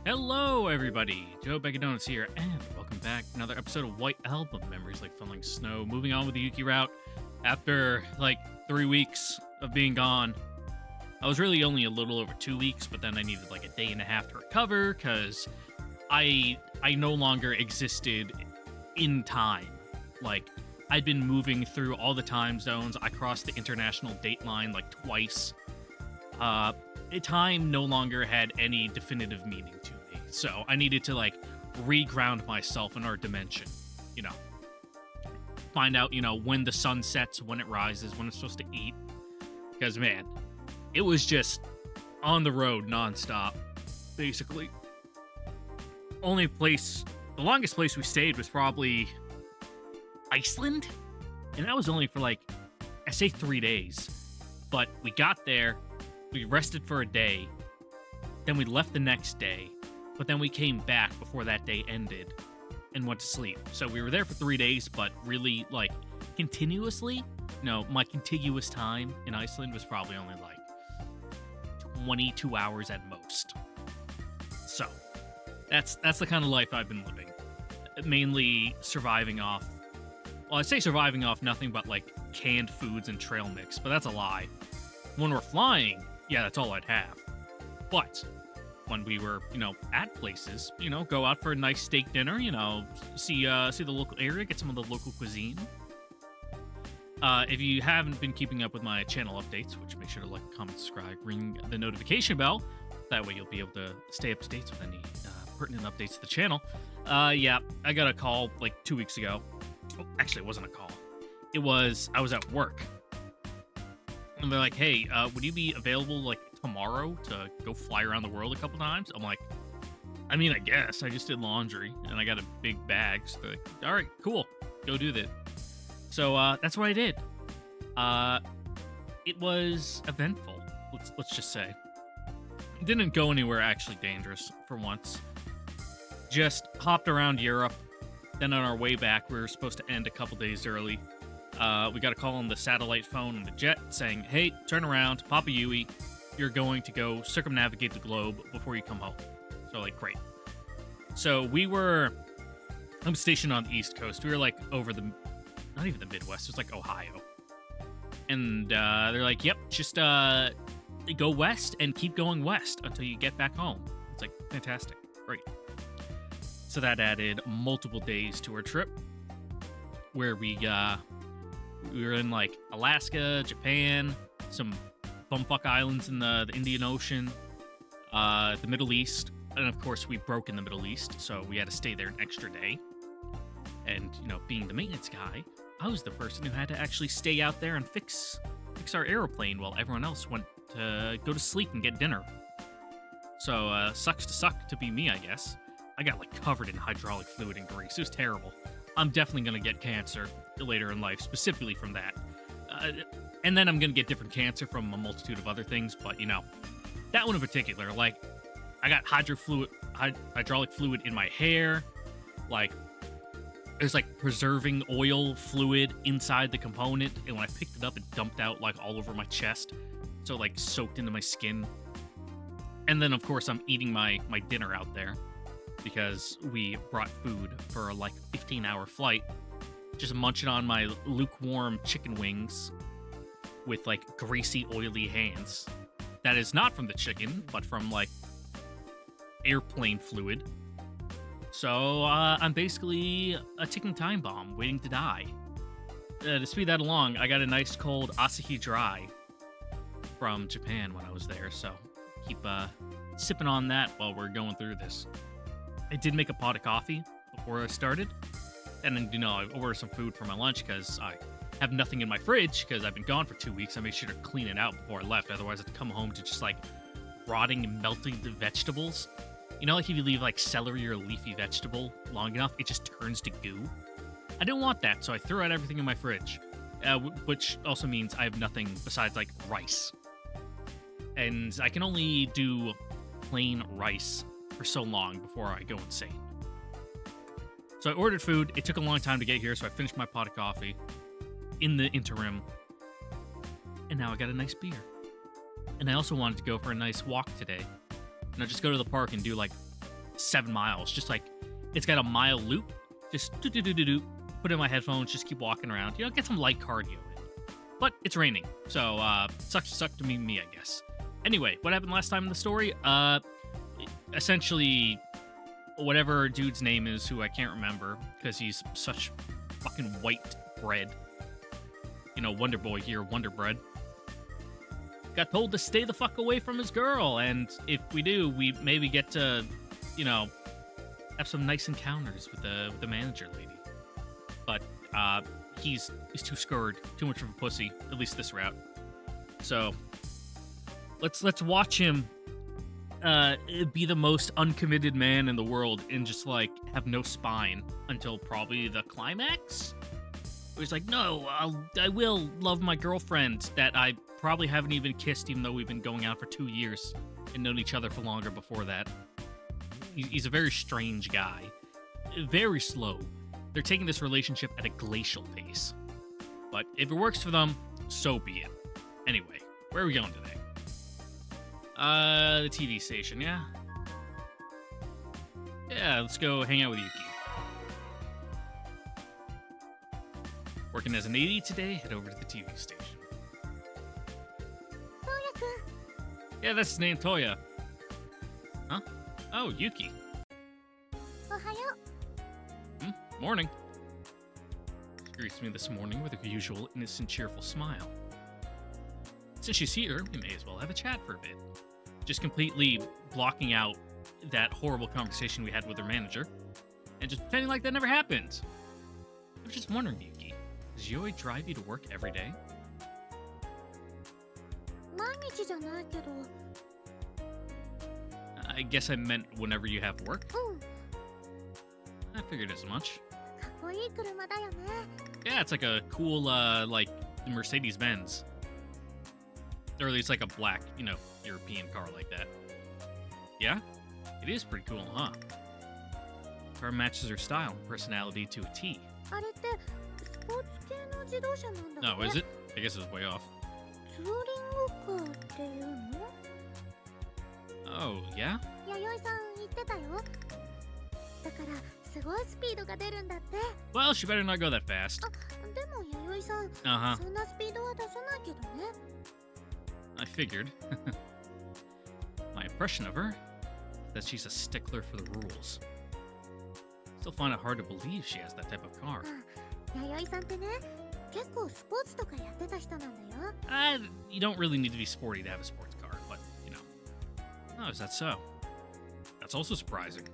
Hello, everybody. Joe Donuts here, and welcome back to another episode of White Album Memories Like Falling Snow. Moving on with the Yuki route after like 3 weeks of being gone. I was really only a little over 2 weeks, but then I needed like a day and a half to recover because I no longer existed in time. Like I'd been moving through all the time zones. I crossed the international date line like twice. Time no longer had any definitive meaning to me. So I needed to like reground myself in our dimension, you know. Find out, when the sun sets, when it rises, when it's supposed to eat. Because man, it was just on the road nonstop, basically. The longest place we stayed was probably Iceland. And that was only for like, I say 3 days. But we got there, we rested for a day, then we left the next day, but then we came back before that day ended and went to sleep. So we were there for 3 days, but really, like, continuously, my contiguous time in Iceland was probably only, like, 22 hours at most. So, that's the kind of life I've been living. Mainly surviving off, well, I say surviving off nothing but, like, canned foods and trail mix, but that's a lie. When we're flying, yeah, that's all I'd have. But when we were, at places, go out for a nice steak dinner, see the local area, get some of the local cuisine. If you haven't been keeping up with my channel updates, which make sure to like, comment, subscribe, ring the notification bell. That way you'll be able to stay up to date with any pertinent updates to the channel. Yeah, I got a call like 2 weeks ago. Oh, actually, it wasn't a call. I was at work. And they're like, hey, would you be available, like, tomorrow to go fly around the world a couple times? I'm like, I mean, I guess. I just did laundry, and I got a big bag. So they're like, all right, cool. Go do that. So that's what I did. It was eventful, let's just say. It didn't go anywhere actually dangerous, for once. Just hopped around Europe. Then on our way back, we were supposed to end a couple days early. We got a call on the satellite phone on the jet saying, hey, turn around, Papa Yui, you're going to go circumnavigate the globe before you come home. So, like, great. So I'm stationed on the East Coast. We were, like, not even the Midwest, it was, like, Ohio. And they're like, yep, just go west and keep going west until you get back home. It's like, fantastic, great. So that added multiple days to our trip, where we were in, like, Alaska, Japan, some bumfuck islands in the Indian Ocean, the Middle East, and of course we broke in the Middle East, so we had to stay there an extra day. And, being the maintenance guy, I was the person who had to actually stay out there and fix our airplane while everyone else went to go to sleep and get dinner. So, sucks to suck to be me, I guess. I got, like, covered in hydraulic fluid and grease. It was terrible. I'm definitely going to get cancer later in life, specifically from that. And then I'm going to get different cancer from a multitude of other things, but, that one in particular, like, I got hydraulic fluid in my hair, like, there's, like, preserving oil fluid inside the component, and when I picked it up, it dumped out, like, all over my chest, so, like, soaked into my skin. And then, of course, I'm eating my dinner out there, because we brought food for a, like, 15-hour flight, just munching on my lukewarm chicken wings with, like, greasy, oily hands. That is not from the chicken, but from, like, airplane fluid. So, I'm basically a ticking time bomb waiting to die. To speed that along, I got a nice cold Asahi Dry from Japan when I was there, so keep sipping on that while we're going through this. I did make a pot of coffee before I started, and then, I ordered some food for my lunch because I have nothing in my fridge because I've been gone for 2 weeks. I made sure to clean it out before I left, otherwise I'd come home to just, like, rotting and melting the vegetables. Like if you leave, like, celery or a leafy vegetable long enough, it just turns to goo. I didn't want that, so I threw out everything in my fridge, which also means I have nothing besides, like, rice. And I can only do plain rice for so long before I go insane. So I ordered food. It took a long time to get here, so I finished my pot of coffee in the interim. And now I got a nice beer. And I also wanted to go for a nice walk today. And I just go to the park and do like 7 miles. Just like, it's got a mile loop. Just do-do-do-do-do. Put in my headphones, just keep walking around. Get some light cardio in. But it's raining, so suck to me, I guess. Anyway, what happened last time in the story? Essentially, whatever dude's name is, who I can't remember, because he's such fucking white bread. Wonder Boy here, Wonder Bread. Got told to stay the fuck away from his girl, and if we do, we maybe get to, have some nice encounters with the manager lady. But he's too scared, too much of a pussy, at least this route. So let's watch him be the most uncommitted man in the world and just like have no spine until probably the climax. Where he's like, no, I will love my girlfriend that I probably haven't even kissed, even though we've been going out for 2 years and known each other for longer before that. He's a very strange guy, very slow. They're taking this relationship at a glacial pace. But if it works for them, so be it. Anyway, where are we going today? The TV station, yeah? Yeah, let's go hang out with Yuki. Working as an AD today, head over to the TV station. Yeah, that's his name, Toya. Huh? Oh, Yuki. Morning. She greets me this morning with her usual innocent, cheerful smile. Since she's here, we may as well have a chat for a bit. Just completely blocking out that horrible conversation we had with her manager, and just pretending like that never happened. I was just wondering, Yuki, does Yoi drive you to work every day? I guess I meant whenever you have work. I figured as much. Yeah, it's like a cool, like, Mercedes-Benz. Or at least like a black, European car like that. Yeah? It is pretty cool, huh? Car matches her style and personality to a T. Oh, is it? I guess it was way off. Oh, yeah? Well, she better not go that fast. Uh-huh. I figured. My impression of her is that she's a stickler for the rules. Still find it hard to believe she has that type of car. You don't really need to be sporty to have a sports car, but, Oh, is that so? That's also surprising.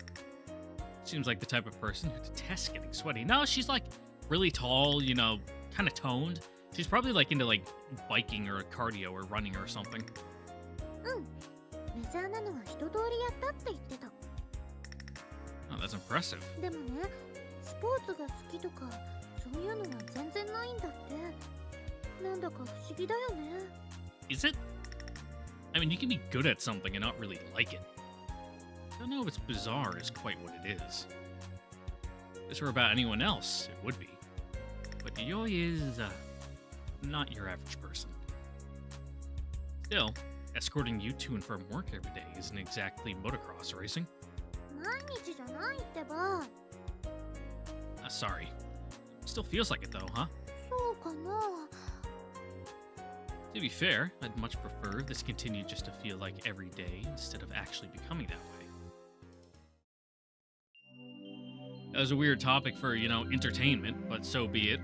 Seems like the type of person who detests getting sweaty. No, she's like really tall, kind of toned. She's probably like into like biking or cardio or running or something. Oh, that's impressive. Is it? I mean, you can be good at something and not really like it. I don't know if it's bizarre is quite what it is. If this were about anyone else, it would be. But Yoi is, not your average person. Still, escorting you to and from work every day isn't exactly motocross racing. Sorry. Still feels like it though, huh? To be fair, I'd much prefer this continued just to feel like every day instead of actually becoming that way. That was a weird topic for, entertainment, but so be it.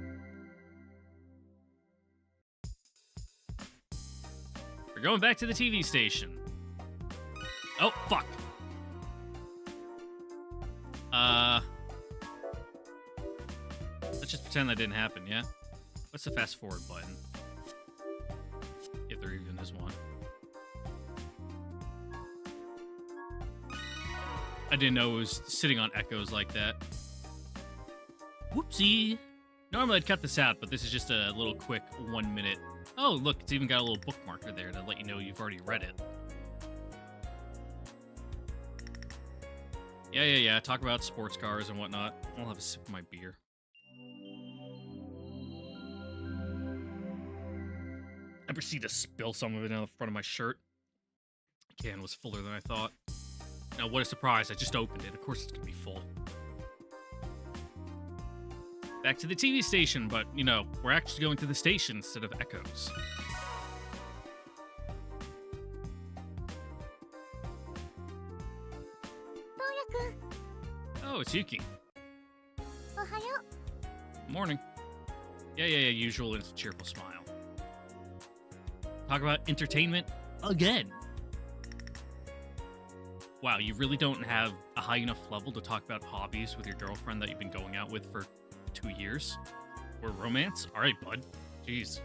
We're going back to the TV station. Oh, fuck. Let's just pretend that didn't happen, yeah? What's the fast forward button? If there even is one. I didn't know it was sitting on echoes like that. Whoopsie. Normally I'd cut this out, but this is just a little quick 1 minute. Oh, look, it's even got a little bookmarker there to let you know you've already read it. Yeah. Talk about sports cars and whatnot. I'll have a sip of my beer. I proceed to spill some of it on the front of my shirt. The can was fuller than I thought. Now, what a surprise. I just opened it. Of course it's going to be full. Back to the TV station, but, you know, we're actually going to the station instead of echoes. Oh, it's Yuki. Morning. Yeah, usual and cheerful smile. Talk about entertainment again. Wow, you really don't have a high enough level to talk about hobbies with your girlfriend that you've been going out with for 2 years? Or romance? Alright, bud. Jeez.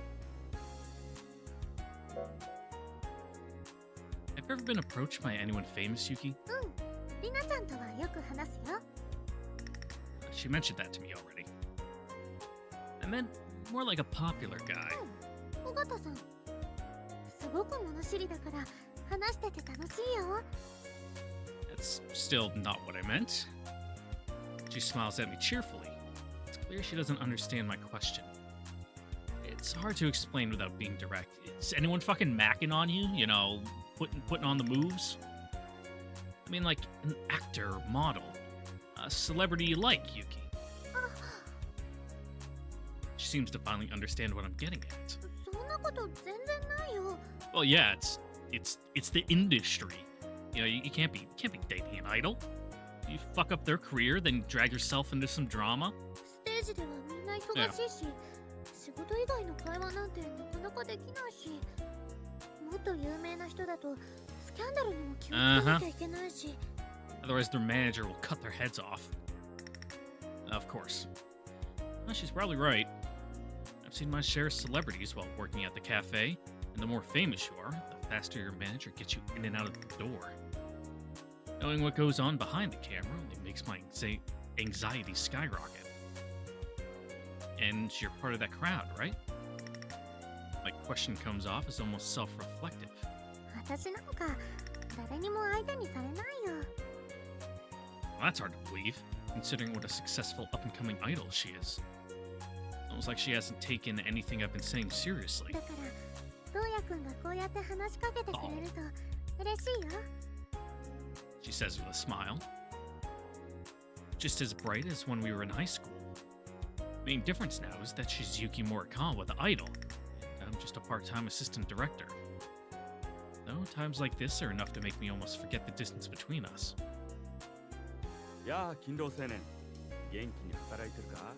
Have you ever been approached by anyone famous, Yuki? She mentioned that to me already. I meant more like a popular guy. That's still not what I meant. She smiles at me cheerfully. It's clear she doesn't understand my question. It's hard to explain without being direct. Is anyone fucking macking on you? You know, putting on the moves? I mean, like an actor, model, a celebrity you like, Yuki. She seems to finally understand what I'm getting at. Well, yeah, it's the industry. You know, you can't be dating an idol. You fuck up their career, then drag yourself into some drama. Yeah. Otherwise, their manager will cut their heads off. Of course. Well, she's probably right. I've seen my share of celebrities while working at the cafe, and the more famous you are, the faster your manager gets you in and out of the door. Knowing what goes on behind the camera only makes my anxiety skyrocket. And you're part of that crowd, right? My question comes off as almost self-reflective. Well, that's hard to believe, considering what a successful up-and-coming idol she is. It's almost like she hasn't taken anything I've been saying seriously. She says with a smile. Just as bright as when we were in high school. Main difference now is that she's Yuki Morikawa, the idol, and I'm just a part-time assistant director. Though times like this are enough to make me almost forget the distance between us.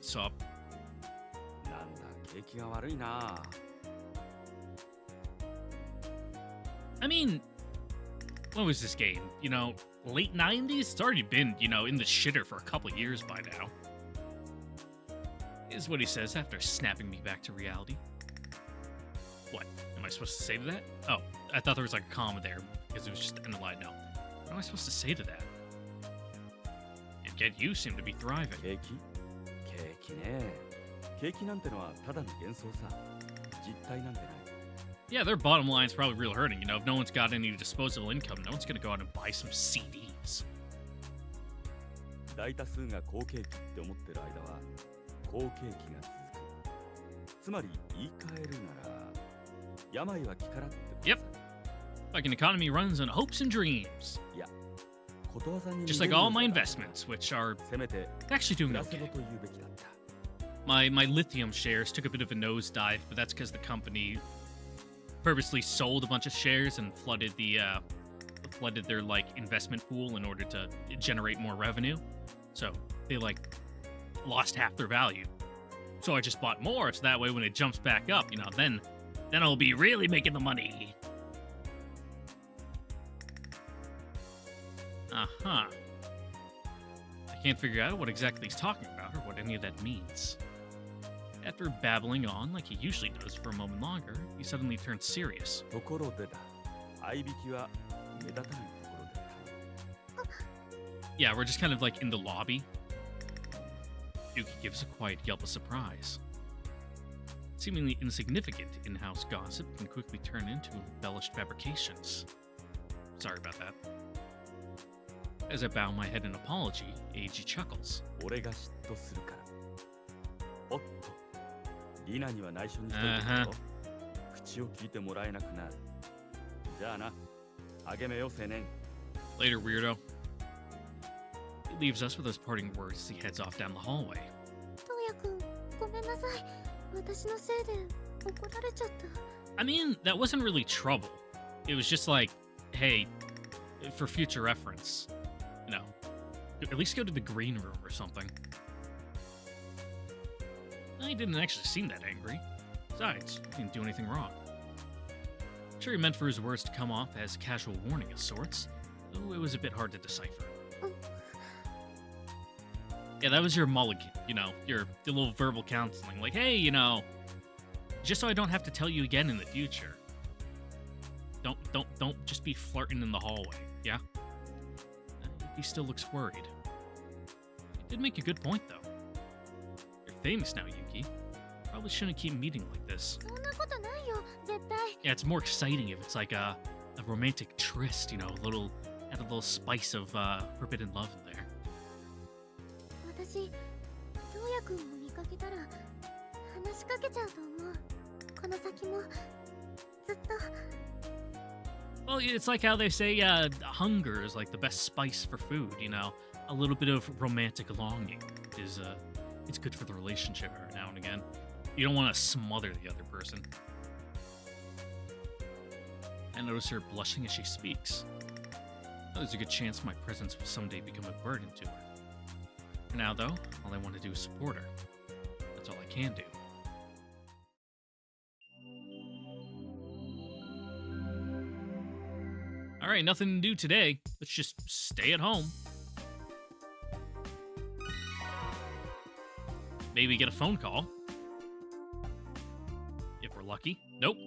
Sup? I mean, what was this game? You know, late 90s? It's already been, you know, in the shitter for a couple years by now. Is what he says after snapping me back to reality. What? Am I supposed to say to that? Oh, I thought there was like a comma there because it was just in the line. No. What am I supposed to say to that? And yet you seem to be thriving. Yeah, their bottom line's probably real hurting. You know, if no one's got any disposable income, no one's gonna go out and buy some CDs. Yep. Like an economy runs on hopes and dreams. Just like all my investments, which are actually doing okay. My lithium shares took a bit of a nosedive, but that's because the company purposely sold a bunch of shares and flooded their like investment pool in order to generate more revenue. So they like lost half their value. So I just bought more, so that way when it jumps back up, you know, then I'll be really making the money. Uh-huh. I can't figure out what exactly he's talking about or what any of that means. After babbling on like he usually does for a moment longer, he suddenly turns serious. Yeah, we're just kind of like in the lobby. Yuki gives a quiet yelp of surprise. Seemingly insignificant in-house gossip can quickly turn into embellished fabrications. Sorry about that. As I bow my head in apology, Eiji chuckles. Later, weirdo. He leaves us with those parting words as he heads off down the hallway. トウヤくん、ごめんなさい。私のせいで怒られちゃった。 I mean, that wasn't really trouble. It was just like, hey, for future reference, you know, at least go to the green room or something. He didn't actually seem that angry. Besides, he didn't do anything wrong. I'm sure he meant for his words to come off as a casual warning of sorts, though it was a bit hard to decipher. Yeah, that was your mulligan, you know, your little verbal counseling. Like, hey, you know, just so I don't have to tell you again in the future. Don't just be flirting in the hallway, yeah? He still looks worried. He did make a good point, though. You're famous now, Yuki. Probably shouldn't keep meeting like this. そんなことないよ、絶対。 Yeah, it's more exciting if it's like a romantic tryst, you know, add a little spice of forbidden love in there. 私、トウヤくんを見かけたら話しかけちゃうと思う。この先もずっと。 Well, it's like how they say hunger is like the best spice for food, you know? A little bit of romantic longing is, it's good for the relationship every now and again. You don't want to smother the other person. I notice her blushing as she speaks. There's a good chance my presence will someday become a burden to her. For now, though, all I want to do is support her. That's all I can do. Alright, nothing to do today. Let's just stay at home. Maybe get a phone call. If we're lucky. Nope.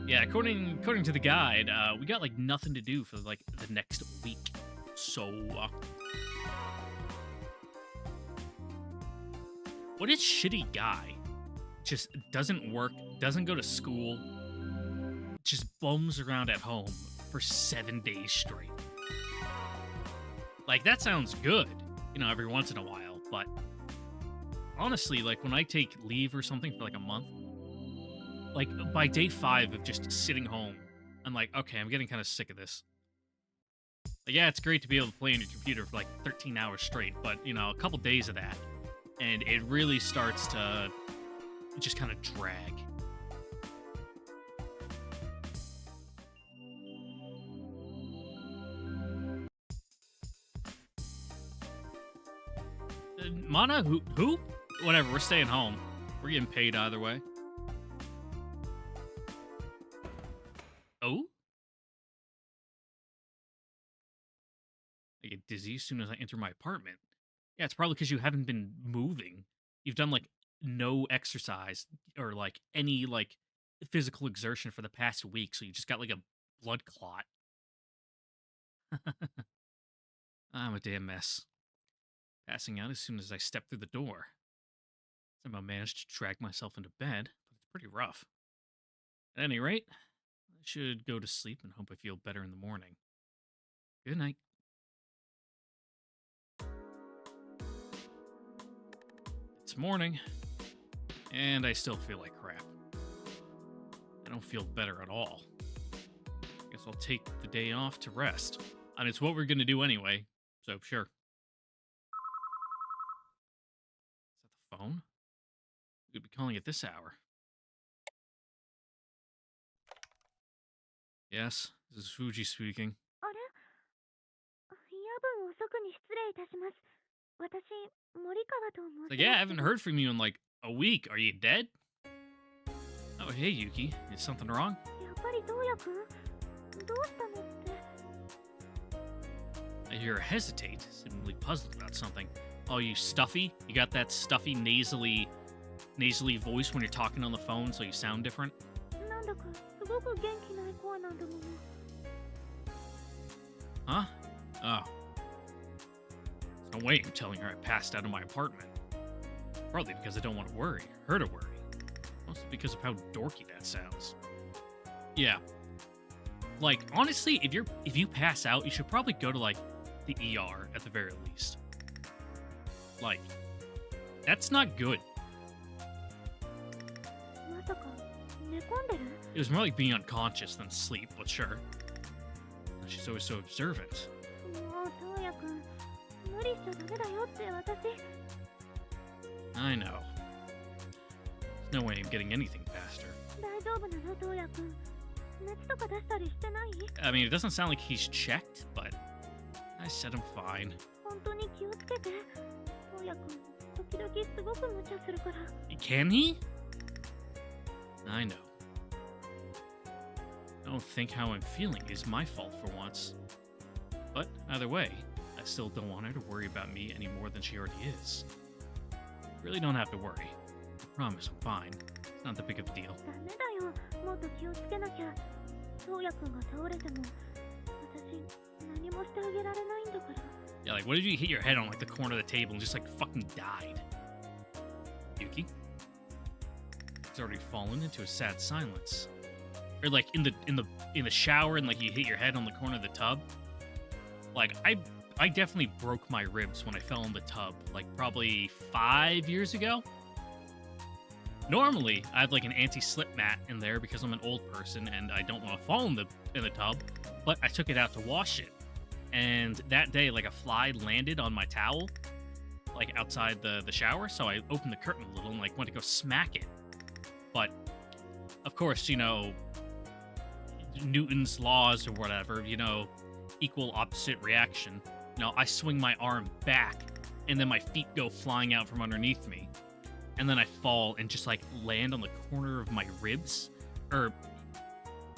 Yeah, according to the guide, we got like nothing to do for like the next week. So, what a shitty guy. Just doesn't work, doesn't go to school, just bums around at home for 7 days straight. Like, that sounds good, you know, every once in a while, but honestly, like, when I take leave or something for like a month, like, by day 5 of just sitting home, I'm like, okay, I'm getting kind of sick of this. Like, yeah, it's great to be able to play on your computer for like 13 hours straight, but, you know, a couple days of that, and it really starts to just kind of drag. Mana? Who? Whatever, we're staying home. We're getting paid either way. Oh? I get dizzy as soon as I enter my apartment. Yeah, it's probably because you haven't been moving. You've done, like, no exercise or, like, any, like, physical exertion for the past week, so you just got, like, a blood clot. I'm a damn mess. Passing out as soon as I step through the door. Somehow managed to drag myself into bed, but it's pretty rough. At any rate, I should go to sleep and hope I feel better in the morning. Good night. It's morning, and I still feel like crap. I don't feel better at all. Guess I'll take the day off to rest. I mean, it's what we're gonna do anyway, so sure. Is that the phone? Who could be calling at this hour? Yes, this is Fuji speaking. あれ、夜分遅くに失礼いたします。私、森川と申します。 Like, yeah, I haven't heard from you in like a week. Are you dead? Oh, hey, Yuki. Is something wrong? やっぱりどうやくん、どうしたのって。 I hear her hesitate, seemingly puzzled about something. Oh, you stuffy? You got that stuffy, nasally voice when you're talking on the phone, so you sound different? なんだかすごく元気ない声なんだもの。 Huh? Oh. There's no way I'm telling her I passed out in my apartment. Partly because I don't want to worry, her to worry. Mostly because of how dorky that sounds. Yeah. Like, honestly, if you pass out, you should probably go to, like, the ER at the very least. Like, that's not good. まさか寝込んでる？ It was more like being unconscious than sleep, but sure. She's always so observant. もうどうやくくん。無理しちゃダメだよって私。I know. There's no way I'm getting anything faster. 大丈夫なの、トウヤくん。熱とか出したりしてない？ I mean, it doesn't sound like he's checked, but I said I'm fine. 本当に気をつけて。トウヤくん、時々すごく無茶するから。Can he? I know. I don't think how I'm feeling is my fault for once. But either way, I still don't want her to worry about me any more than she already is. You really don't have to worry. I promise I'm fine. It's not that big of a deal. ダメだよ。もっと気をつけなきゃ。トウヤくんが倒れても、私何もしてあげられないんだから。Yeah, like, what if you hit your head on, like, the corner of the table and just, like, fucking died? Yuki? It's already fallen into a sad silence. Or, like, in the shower and, like, you hit your head on the corner of the tub. Like, I definitely broke my ribs when I fell in the tub, like, probably 5 years ago. Normally, I have, like, an anti-slip mat in there because I'm an old person and I don't want to fall in the tub, but I took it out to wash it. And that day, like, a fly landed on my towel, like, outside the shower, so I opened the curtain a little and, like, went to go smack it. But, of course, you know, Newton's laws or whatever, you know, equal opposite reaction. You know, I swing my arm back, and then my feet go flying out from underneath me. And then I fall and just, like, land on the corner of my ribs, or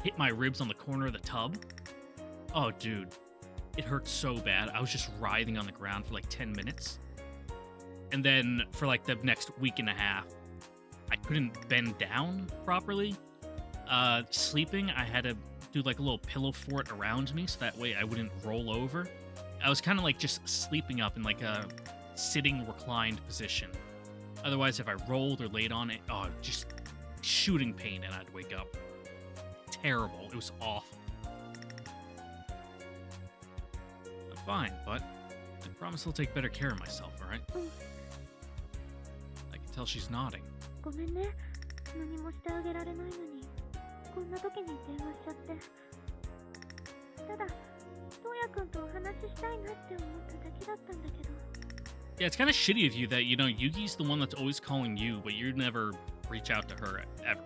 hit my ribs on the corner of the tub. Oh, dude. It hurt so bad. I was just writhing on the ground for like 10 minutes. And then for like the next week and a half, I couldn't bend down properly. Sleeping, I had to do like a little pillow fort around me so that way I wouldn't roll over. I was kind of like just sleeping up in like a sitting reclined position. Otherwise, if I rolled or laid on it, oh, just shooting pain and I'd wake up. Terrible. It was awful. Fine, but I promise I'll take better care of myself, alright? I can tell she's nodding. ごめんね。何もしてあげられないのに、こんな時に電話しちゃって。ただ、トウヤくんとお話ししたいなって思っただけだったんだけど。Yeah, it's kind of shitty of you that, you know, Yuki's the one that's always calling you, but you never reach out to her ever.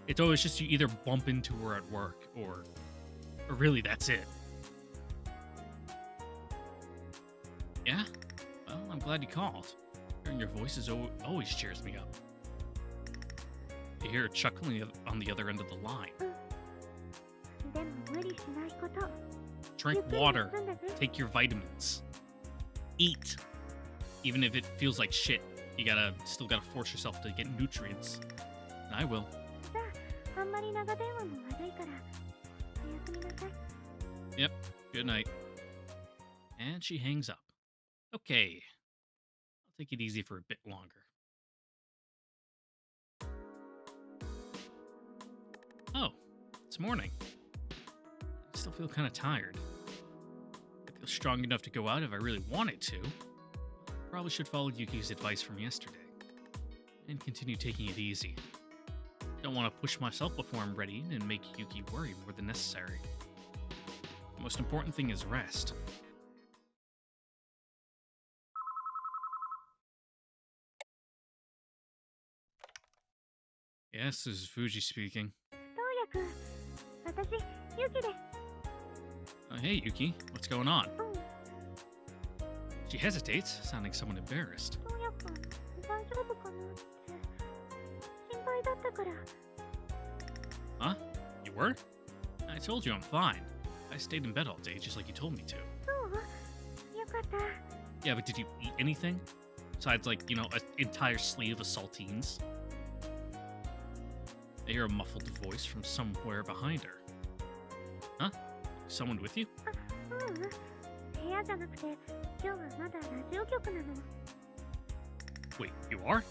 It's always just you either bump into her at work, or really that's it. Yeah? Well, I'm glad you called. Hearing your voice always cheers me up. You hear her chuckling on the other end of the line. Drink water. Take your vitamins. Eat. Even if it feels like shit, you still gotta force yourself to get nutrients. And I will. Yep. Good night. And she hangs up. Okay. I'll take it easy for a bit longer. Oh, it's morning. I still feel kind of tired. I feel strong enough to go out if I really wanted to. Probably should follow Yuki's advice from yesterday. And continue taking it easy. Don't want to push myself before I'm ready and make Yuki worry more than necessary. The most important thing is rest. Yes, this is Fuji speaking. Oh, hey, Yuki. What's going on? She hesitates, sounding somewhat embarrassed. Huh? You were? I told you I'm fine. I stayed in bed all day, just like you told me to. Yeah, but did you eat anything? Besides, like, you know, an entire sleeve of saltines? I hear a muffled voice from somewhere behind her. Huh? Someone with you? Wait, you are?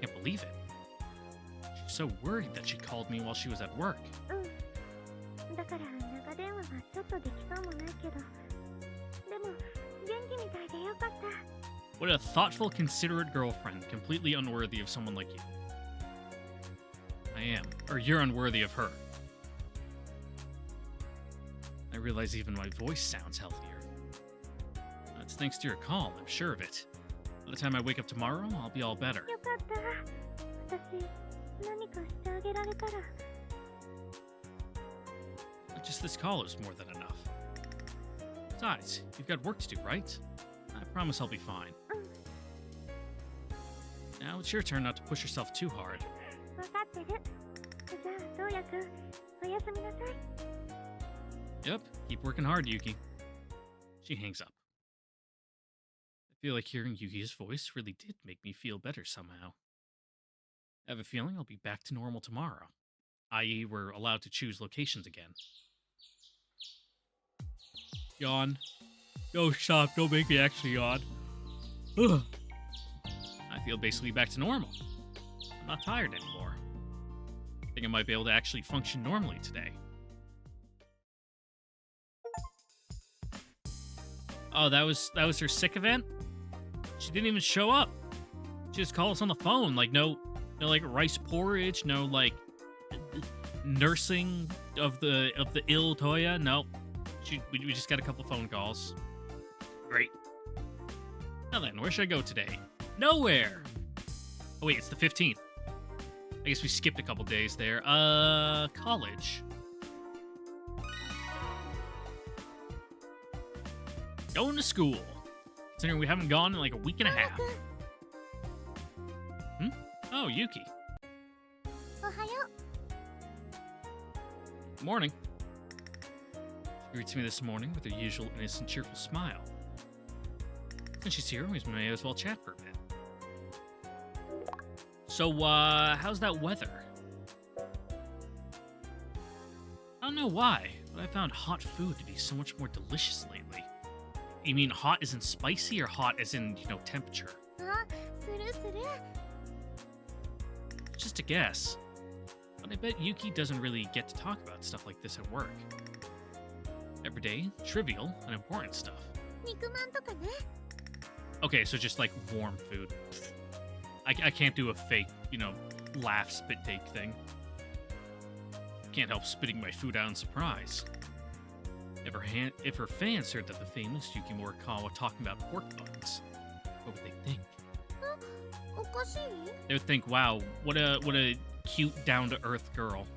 Can't believe it. She's so worried that she called me while she was at work. What a thoughtful, considerate girlfriend, completely unworthy of someone like you. I am. Or you're unworthy of her. I realize even my voice sounds healthier. That's thanks to your call, I'm sure of it. By the time I wake up tomorrow, I'll be all better. よかった。私、何かしてあげられたら。Just this call is more than enough. Besides, you've got work to do, right? I promise I'll be fine. Now it's your turn not to push yourself too hard. わかってる。じゃあ、どうやくん、おやすみなさい。Yep, keep working hard, Yuki. She hangs up. I feel like hearing Yuki's voice really did make me feel better somehow. I have a feeling I'll be back to normal tomorrow, i.e., we're allowed to choose locations again. Yawn. No, stop. Don't make me actually yawn. Ugh. I feel basically back to normal. I'm not tired anymore. I think I might be able to actually function normally today. Oh, that was her sick event? She didn't even show up. She just called us on the phone. Like, no like rice porridge, no like nursing of the ill Toya. No. We just got a couple phone calls. Great. Now then, where should I go today? Nowhere! Oh wait, it's the 15th. I guess we skipped a couple days there. College. Going to school. Considering we haven't gone in like a week and a half. Oh, Yuki. おはよう。 Morning. She greets me this morning with her usual innocent, cheerful smile. Since she's here, we may as well chat for a bit. So, how's that weather? I don't know why, but I found hot food to be so much more delicious lately. You mean hot as in spicy or hot as in, temperature? あ、するする。 Just a guess. But I bet Yuki doesn't really get to talk about stuff like this at work. Everyday, trivial, and important stuff. 肉まんとかね。 Okay, so just like warm food. I can't do a fake, laugh, spit take thing. Can't help spitting my food out in surprise. If her fans heard that the famous Yuki Morikawa talking about pork buns, what would they think? おかしい？ They would think, wow, what a cute, down-to-earth girl.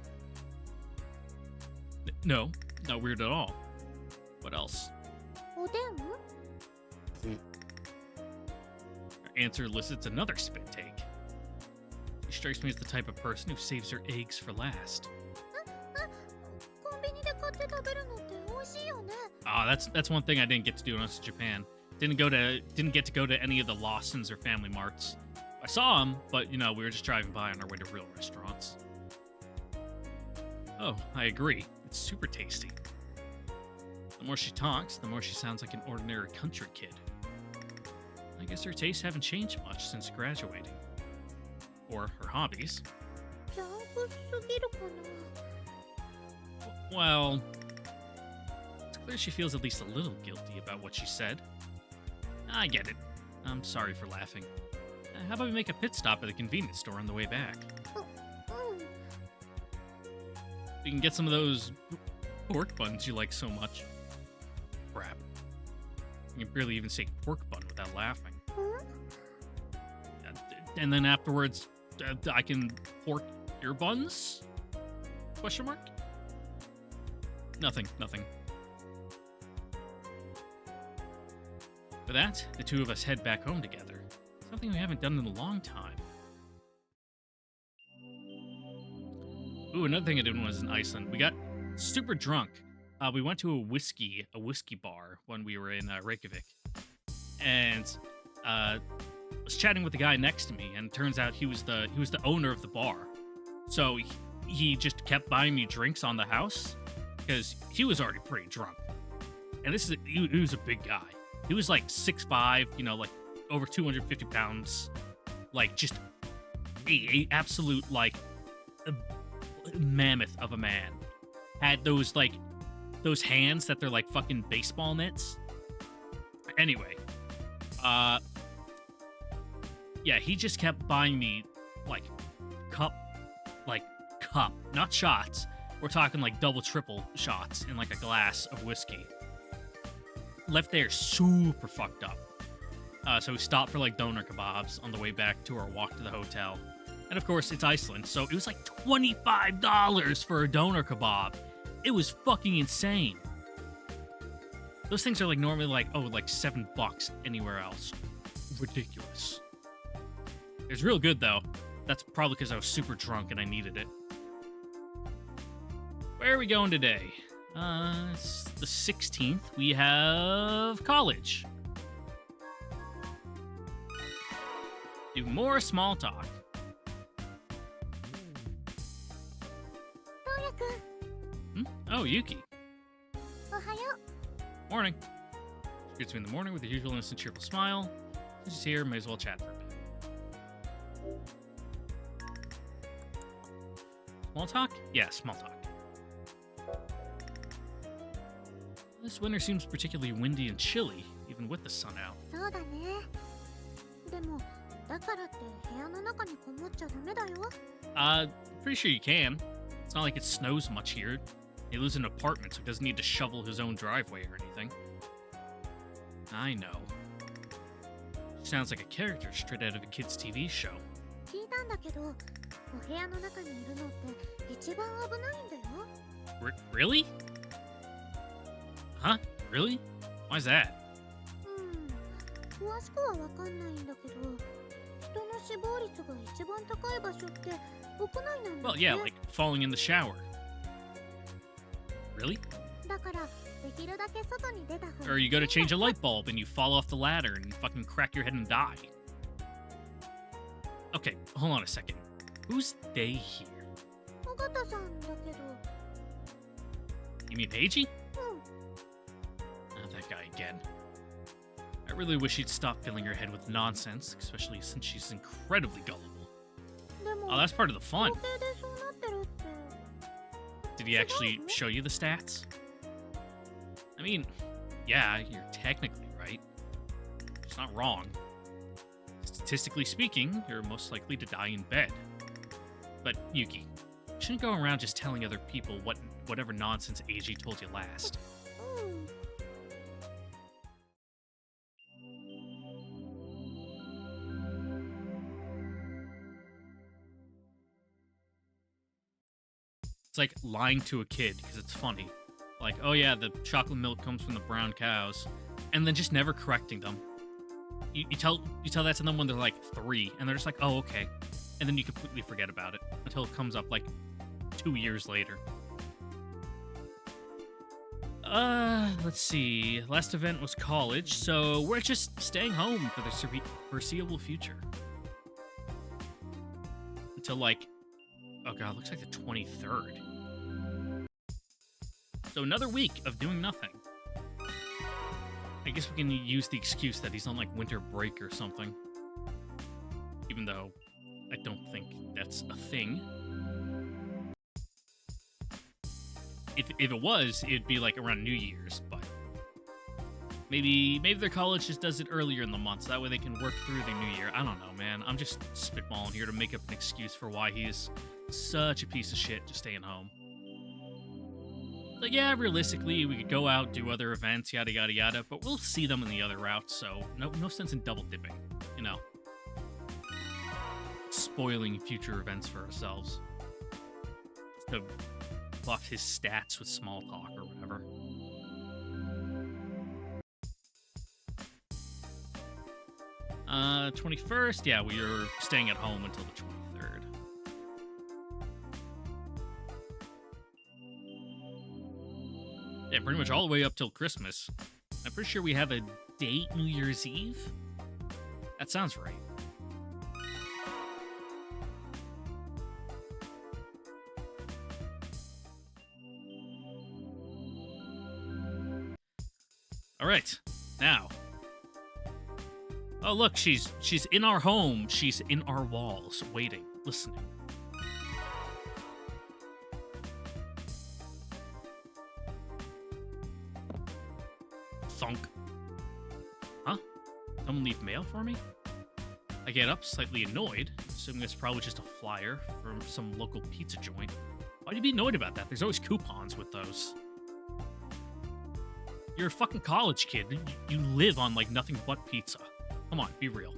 No, not weird at all. What else? おでん？ Her answer elicits another spit take. She strikes me as the type of person who saves her eggs for last. コンビニで買って食べるのって美味しいよね。 Ah, that's one thing I didn't get to do when I was in Japan. Didn't get to go to any of the Lawsons or Family Marts. I saw them, but we were just driving by on our way to real restaurants. Oh, I agree. It's super tasty. The more she talks, the more she sounds like an ordinary country kid. I guess her tastes haven't changed much since graduating. Or her hobbies. ジャンクすぎるかな。 Well, it's clear she feels at least a little guilty about what she said. I get it. I'm sorry for laughing. How about we make a pit stop at the convenience store on the way back? うん。 We can get some of those pork buns you like so much. Crap. You can barely even say pork bun without laughing. うん？ And then afterwards, I can pork your buns? Question mark? Nothing. For that, the two of us head back home together. Something we haven't done in a long time. Ooh, another thing I did when I was in Iceland. We got super drunk. We went to a whiskey bar when we were in Reykjavik. And was chatting with the guy next to me, and it turns out he was the owner of the bar. So he just kept buying me drinks on the house because he was already pretty drunk. And he was a big guy. He was like 6'5", like over 250 pounds, like just a absolute like a mammoth of a man. Had those hands that they're like fucking baseball mitts. Anyway, yeah, he just kept buying me cup, not shots. We're talking like double, triple shots in like a glass of whiskey. left there super fucked up. So we stopped for like doner kebabs on the way back to our walk to the hotel. And of course, it's Iceland, so it was like $25 for a doner kebab. It was fucking insane. Those things are like normally like $7 anywhere else. Ridiculous. It was real good though. That's probably because I was super drunk and I needed it. Where are we going today? It's the 16th. We have college. Do more small talk. Oh, Yuki. Morning. She greets me in the morning with the usual innocent, cheerful smile. Since she's here, may as well chat for a bit. Small talk? Yeah, small talk. This winter seems particularly windy and chilly, even with the sun out. Pretty sure you can. It's not like it snows much here. He lives in an apartment, so he doesn't need to shovel his own driveway or anything. I know. She sounds like a character straight out of a kid's TV show. Really? Huh? Really? Why's that? Well, yeah, like falling in the shower. Really? Or you go to change a light bulb and you fall off the ladder and you fucking crack your head and die. Okay, hold on a second. Who's they here? You mean Eiji? Oh, that guy again. I really wish she'd stop filling her head with nonsense, especially since she's incredibly gullible. Oh, that's part of the fun. Did he actually show you the stats? I mean, yeah, you're technically right. It's not wrong. Statistically speaking, you're most likely to die in bed. But, Yuki, you shouldn't go around just telling other people whatever nonsense Eiji told you last. It's like lying to a kid because it's funny. Like, oh yeah, the chocolate milk comes from the brown cows, and then just never correcting them. You tell that to them when they're like 3, and they're just like, oh, okay. And then you completely forget about it until it comes up like 2 years later. Let's see. Last event was college, so we're just staying home for the foreseeable future. Until like, oh god, looks like the 23rd. So another week of doing nothing. I guess we can use the excuse that he's on like winter break or something. Even though I don't think that's a thing. If it was, it'd be like around New Year's, but maybe their college just does it earlier in the month, so that way they can work through the new year. I don't know, man. I'm just spitballing here to make up an excuse for why he's such a piece of shit just staying home. Like, yeah, realistically, we could go out, do other events, yada, yada, yada, but we'll see them in the other routes, so no sense in double dipping, you know? Spoiling future events for ourselves. Just to buff his stats with small talk or whatever. Uh, 21st, yeah, we are staying at home until the 23rd. Yeah, pretty much all the way up till Christmas. I'm pretty sure we have a date New Year's Eve. That sounds right. All right, now. Oh, look, she's in our home. She's in our walls, waiting, listening. Thunk. Huh? Someone leave mail for me? I get up, slightly annoyed, assuming it's probably just a flyer from some local pizza joint. Why'd you be annoyed about that? There's always coupons with those. You're a fucking college kid. You live on, like, nothing but pizza. Come on, be real.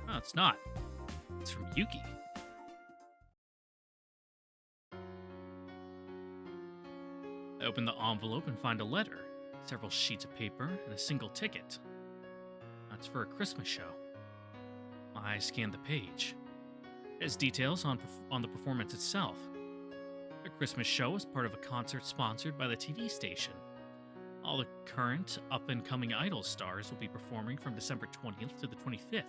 No, it's not. It's from Yuki. I open the envelope and find a letter, several sheets of paper, and a single ticket. That's for a Christmas show. I scan the page. It has details on the performance itself. The Christmas show is part of a concert sponsored by the TV station. All the current up-and-coming Idol stars will be performing from December 20th to the 25th.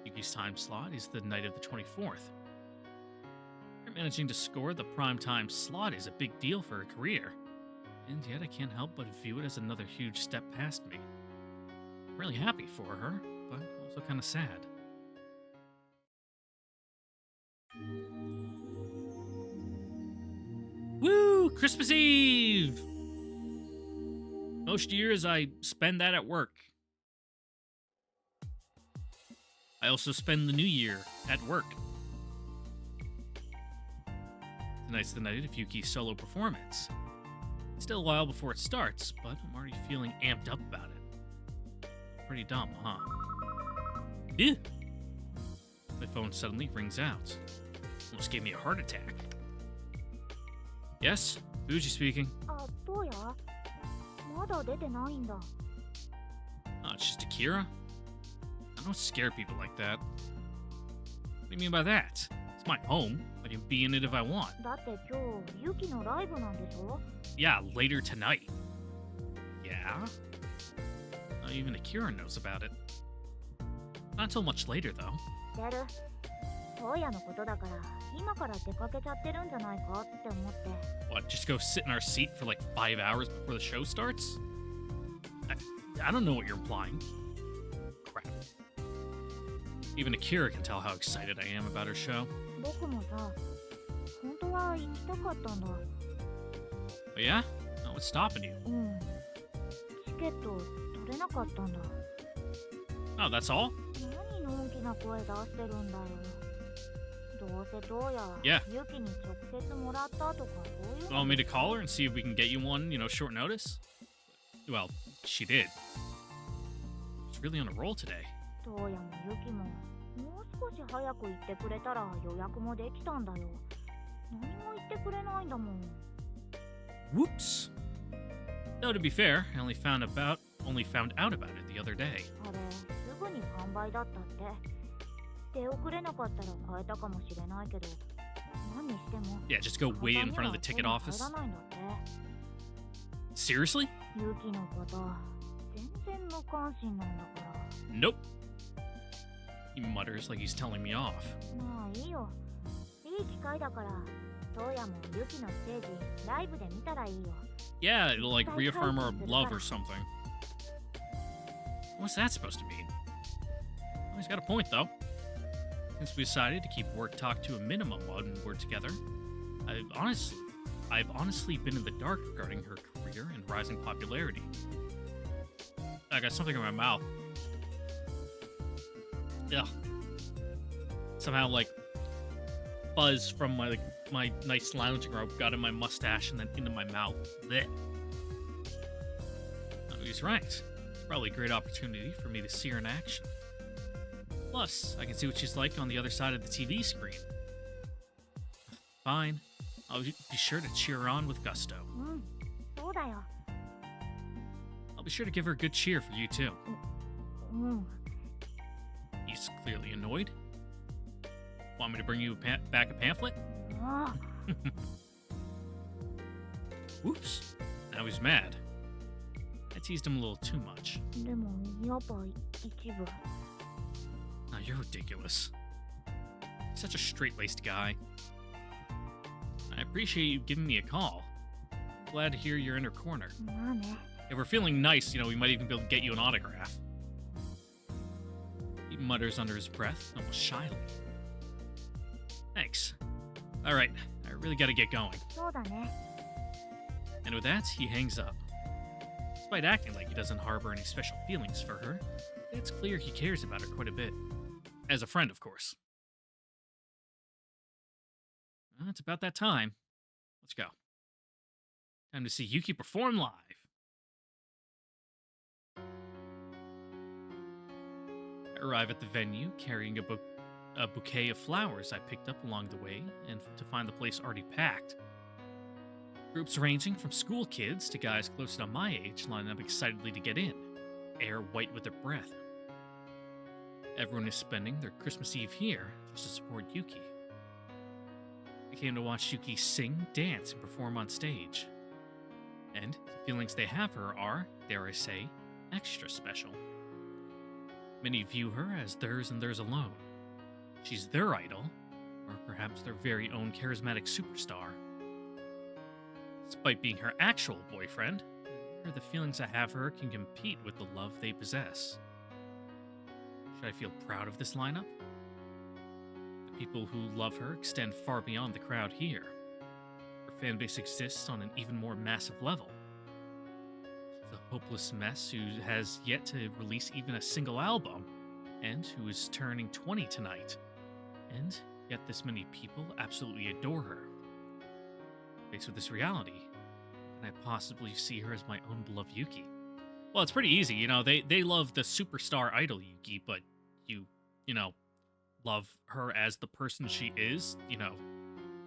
Yuki's time slot is the night of the 24th. Managing to score the primetime slot is a big deal for her career, and yet I can't help but view it as another huge step past me. I'm really happy for her, but also kind of sad. Woo! Christmas Eve! Most years I spend that at work. I also spend the New Year at work. Tonight's the night of Yuki's solo performance. It's still a while before it starts, but I'm already feeling amped up about it. Pretty dumb, huh? Ew. My phone suddenly rings out. Almost gave me a heart attack. Yes? Fuji speaking. どうやまだ出てないんだ。 Oh, it's just Akira? I don't scare people like that. What do you mean by that? It's my home. I can be in it if I want. だって今日、ユキのライブなんでしょ Yeah, later tonight. Yeah? Not even Akira knows about it. Not until much later, though. 出る。トウヤのことだから、今から出かけちゃってるんじゃないかって思って。 What, just go sit in our seat for like 5 hours before the show starts? I don't know what you're implying. Crap. Even Akira can tell how excited I am about her show. 僕もさ、本当は行きたかったんだ。 Oh yeah? Oh, what's stopping you? うん。チケット取れなかったんだ。 Oh, that's all? 何のんきな声出してるんだよ。どうせどうや、 Yeah. ユキに直接もらったとかそういうの。 Want me to call her and see if we can get you one, short notice? Well, she did. She's really on a roll today. トウヤもユキも、もう少し早く言ってくれたら予約もできたんだよ。何も言ってくれないんだもん。 Whoops. Though to be fair, I only found out about it the other day. あれ、すぐに完売だったって。出遅れなかったら買えたかもしれないけど、何にしても。 Yeah, just go wait in front of the ticket office. 入らないんだって。 Seriously? ユキのこと全然無関心なんだから。 Nope. He mutters like he's telling me off. まあいいよ。いい機会だから、トウヤもユキのステージライブで見たらいいよ。 Yeah, it'll like reaffirm our love or something. What's that supposed to mean? Well, he's got a point though. Since we decided to keep work talk to a minimum when we're together, I've honestly been in the dark regarding her career and rising popularity. I got something in my mouth. Ugh. Somehow, like, buzz from my nice lounging robe got in my mustache and then into my mouth. Blech. Oh, he's right. It's probably a great opportunity for me to see her in action. Plus, I can see what she's like on the other side of the TV screen. Fine. I'll be sure to cheer her on with gusto. うん、そうだよ。 I'll be sure to give her a good cheer for you too. うん。 He's clearly annoyed. Want me to bring you back a pamphlet? ああ、 Whoops. Now he's mad. I teased him a little too much. でもやっぱ一部。 Now you're ridiculous. Such a straight-laced guy. I appreciate you giving me a call. Glad to hear you're in her corner. まあね。 If we're feeling nice, we might even be able to get you an autograph. He mutters under his breath, almost shyly. Thanks. Alright, I really gotta get going. そうだね。 And with that, he hangs up. Despite acting like he doesn't harbor any special feelings for her, it's clear he cares about her quite a bit. As a friend, of course. Well, it's about that time. Let's go. Time to see Yuki perform live. I arrive at the venue carrying a bouquet of flowers I picked up along the way, and to find the place already packed. Groups ranging from school kids to guys close to my age line up excitedly to get in, air white with their breath. Everyone is spending their Christmas Eve here just to support Yuki. I came to watch Yuki sing, dance, and perform on stage. And the feelings they have for her are, dare I say, extra special. Many view her as theirs and theirs alone. She's their idol, or perhaps their very own charismatic superstar. Despite being her actual boyfriend, the feelings I have for her can compete with the love they possess. Should I feel proud of this lineup? The people who love her extend far beyond the crowd here. Her fan base exists on an even more massive level. She's a hopeless mess who has yet to release even a single album, and who is turning 20 tonight. And yet this many people absolutely adore her. Faced with this reality, can I possibly see her as my own beloved Yuki? Well, it's pretty easy, they love the superstar idol Yuki, but you know, love her as the person she is,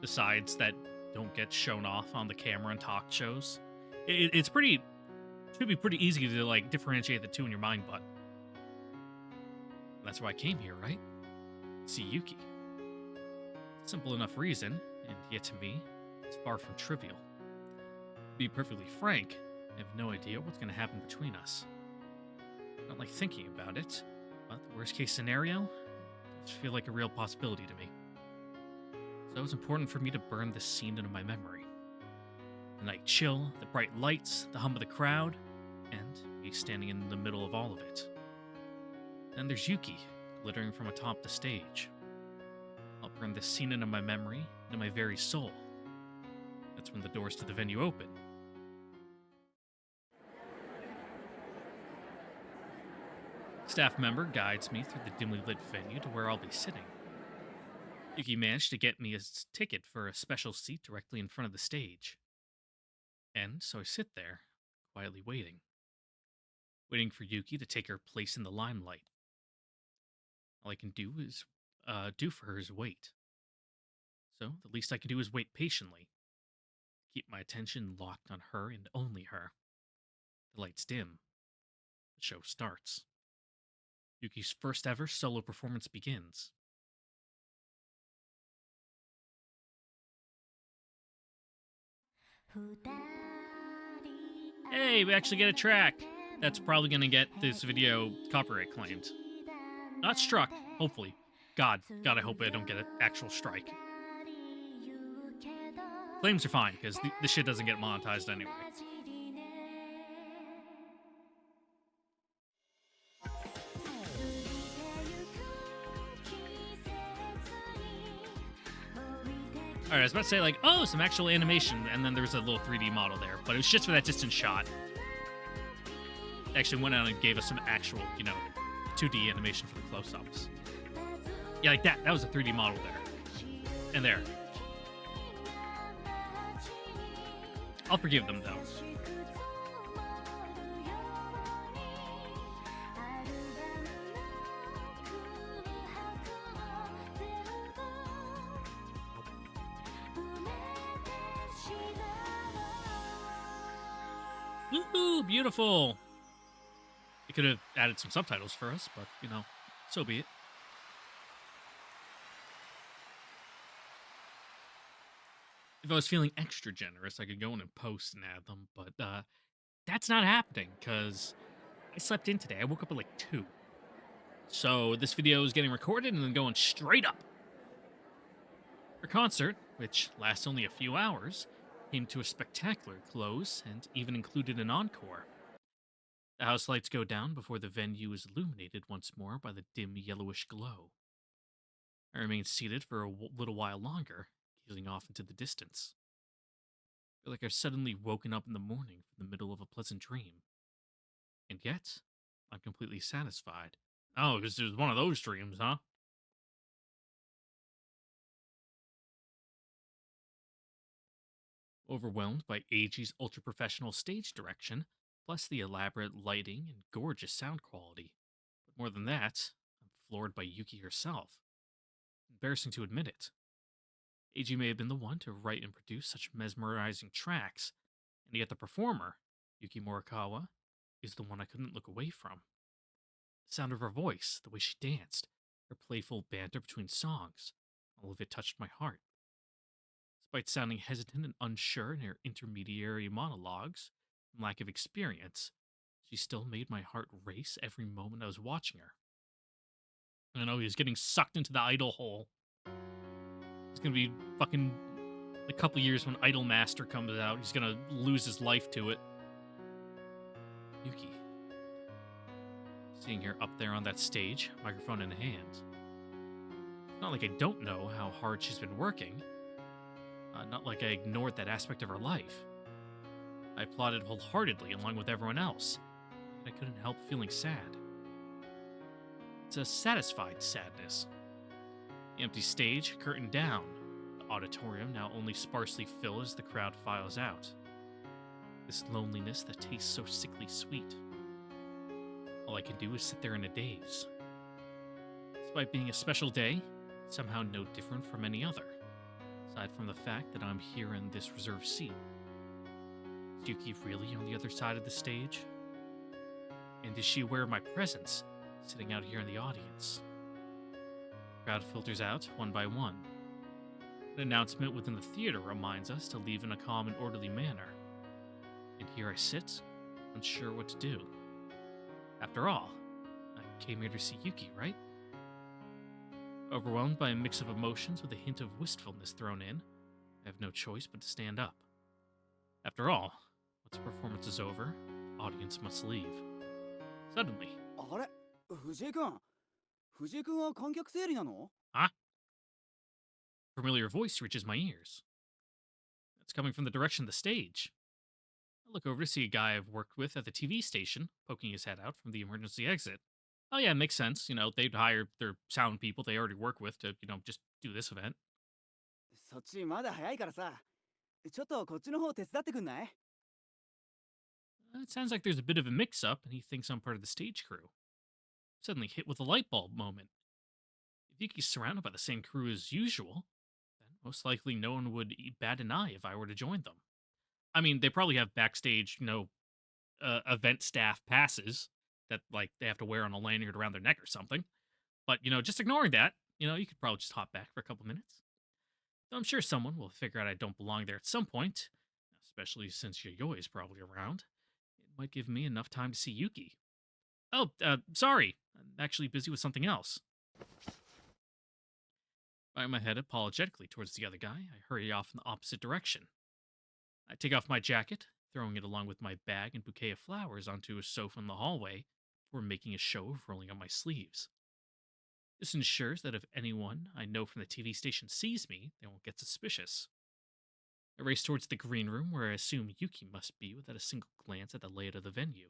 the sides that don't get shown off on the camera and talk shows. Should be pretty easy to, differentiate the two in your mind, but that's why I came here, right? See Yuki. Simple enough reason, and yet to me, it's far from trivial. To be perfectly frank, I have no idea what's going to happen between us. I don't like thinking about it, but the worst case scenario does feel like a real possibility to me. So it's important for me to burn this scene into my memory. The night chill, the bright lights, the hum of the crowd, and me standing in the middle of all of it. Then there's Yuki, glittering from atop the stage. I'll burn this scene into my memory, into my very soul. That's when the doors to the venue open. Staff member guides me through the dimly lit venue to where I'll be sitting. Yuki managed to get me a ticket for a special seat directly in front of the stage. And so I sit there, quietly waiting for Yuki to take her place in the limelight. All I can do for her is wait. So the least I can do is wait patiently. Keep my attention locked on her and only her. The lights dim. The show starts. Yuki's first ever solo performance begins. Hey, we actually get a track. That's probably going to get this video copyright claimed. Not struck, hopefully. God, I hope I don't get an actual strike. Claims are fine, because this shit doesn't get monetized anyway. Alright, I was about to say, some actual animation, and then there was a little 3D model there, but it was just for that distant shot. They actually went out and gave us some actual, 2D animation for the close-ups. Yeah, like that. That was a 3D model there. And there. I'll forgive them, though. Woohoo! Beautiful! They could have added some subtitles for us, but, so be it. If I was feeling extra generous, I could go in and post and add them, but that's not happening, because I slept in today. I woke up at 2. So this video is getting recorded and then going straight up. Our concert, which lasts only a few hours, came to a spectacular close and even included an encore. The house lights go down before the venue is illuminated once more by the dim yellowish glow. I remain seated for a little while longer, gazing off into the distance. I feel like I've suddenly woken up in the morning from the middle of a pleasant dream. And yet, I'm completely satisfied. Oh, it was one of those dreams, huh? Overwhelmed by AG's ultra-professional stage direction, plus the elaborate lighting and gorgeous sound quality. But more than that, I'm floored by Yuki herself. Embarrassing to admit it. Eiji may have been the one to write and produce such mesmerizing tracks, and yet the performer, Yuki Morikawa, is the one I couldn't look away from. The sound of her voice, the way she danced, her playful banter between songs, all of it touched my heart. Despite sounding hesitant and unsure in her intermediary monologues and lack of experience, she still made my heart race every moment I was watching her. I know he was getting sucked into the idol hole. It's gonna be fucking a couple years when Idol Master comes out. He's gonna lose his life to it. Yuki. Seeing her up there on that stage, microphone in hand. It's not like I don't know how hard she's been working. Not like I ignored that aspect of her life. I applauded wholeheartedly along with everyone else, and I couldn't help feeling sad. It's a satisfied sadness. The empty stage, curtained down. The auditorium now only sparsely filled as the crowd files out. This loneliness that tastes so sickly sweet. All I can do is sit there in a daze. Despite being a special day, it's somehow no different from any other, aside from the fact that I'm here in this reserved seat. Is Yuki really on the other side of the stage? And is she aware of my presence, sitting out here in the audience? The crowd filters out one by one. An announcement within the theater reminds us to leave in a calm and orderly manner. And here I sit, unsure what to do. After all, I came here to see Yuki, right? Overwhelmed by a mix of emotions with a hint of wistfulness thrown in, I have no choice but to stand up. After all, once the performance is over, the audience must leave. Suddenly, あれ藤井君藤井君は観客整理なの a familiar voice reaches my ears. It's coming from the direction of the stage. I look over to see a guy I've worked with at the TV station, poking his head out from the emergency exit. Oh yeah, makes sense. They'd hire their sound people they already work with to, just do this event. そっちまだ早いからさちょっとこっちの方手伝ってくんない It sounds like there's a bit of a mix-up, and he thinks I'm part of the stage crew. Suddenly hit with a light bulb moment. If Yuki's surrounded by the same crew as usual, then most likely no one would bat an eye if I were to join them. I mean, they probably have backstage, event staff passes that, they have to wear on a lanyard around their neck or something. But, just ignoring that, you could probably just hop back for a couple minutes. Though I'm sure someone will figure out I don't belong there at some point, especially since Yayoi is probably around. It might give me enough time to see Yuki. Oh, sorry. I'm actually busy with something else. Bowing my head apologetically towards the other guy, I hurry off in the opposite direction. I take off my jacket, throwing it along with my bag and bouquet of flowers onto a sofa in the hallway before making a show of rolling up my sleeves. This ensures that if anyone I know from the TV station sees me, they won't get suspicious. I race towards the green room where I assume Yuki must be without a single glance at the layout of the venue.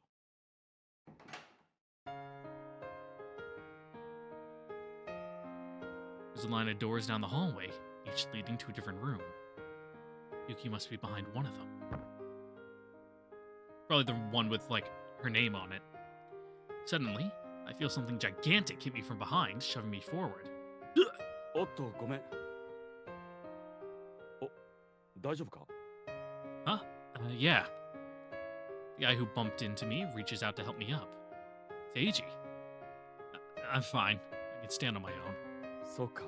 There's a line of doors down the hallway, each leading to a different room. Yuki must be behind one of them. Probably the one with, her name on it. Suddenly, I feel something gigantic hit me from behind, shoving me forward. おっとごめんお大丈夫か Huh? Yeah. The guy who bumped into me reaches out to help me up. It's Eiji. I'm fine. I can stand on my own. そうか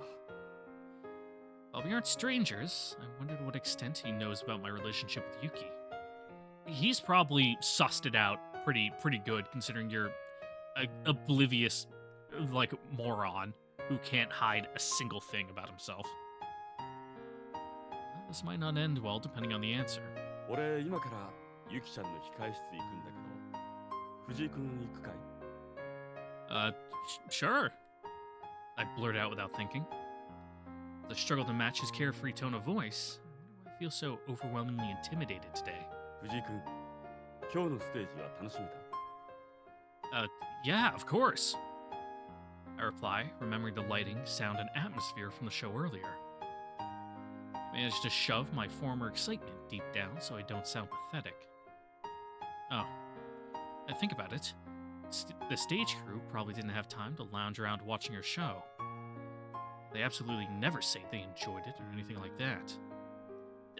While we aren't strangers, I wondered to what extent he knows about my relationship with Yuki. He's probably sussed it out pretty good, considering you're an oblivious, moron who can't hide a single thing about himself. Well, this might not end well, depending on the answer. 俺今からユキちゃんの控え室行くんだけど藤井君行くかい Sure. I blurt out without thinking. As I struggle to match his carefree tone of voice, why do I feel so overwhelmingly intimidated today? 藤井君今日のステージは楽しめた Yeah, of course. I reply, remembering the lighting, sound, and atmosphere from the show earlier. I managed to shove my former excitement deep down so I don't sound pathetic. Oh, I think about it. the stage crew probably didn't have time to lounge around watching her show. They absolutely never say they enjoyed it or anything like that.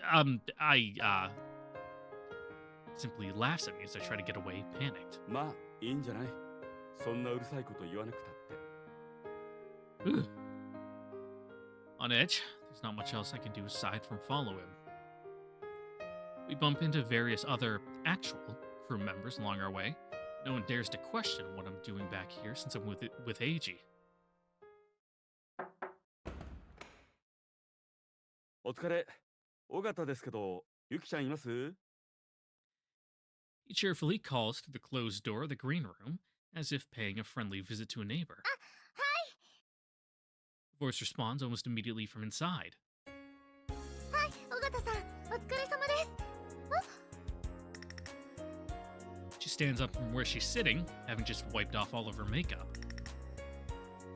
I simply laughs at me as I try to get away, panicked. まあいいんじゃない。そんなうるさいこと言わなくたって。 Ugh. On edge, there's not much else I can do aside from follow him. We bump into various other actual crew members along our way. No one dares to question what I'm doing back here since I'm with Eiji. お疲れ。尾形ですけど、ゆきちゃんいます？ He cheerfully calls through the closed door of the green room, as if paying a friendly visit to a neighbor. Hi! The voice responds almost immediately from inside. Hi, Ogata-san. お疲れ様です。She stands up from where she's sitting, having just wiped off all of her makeup.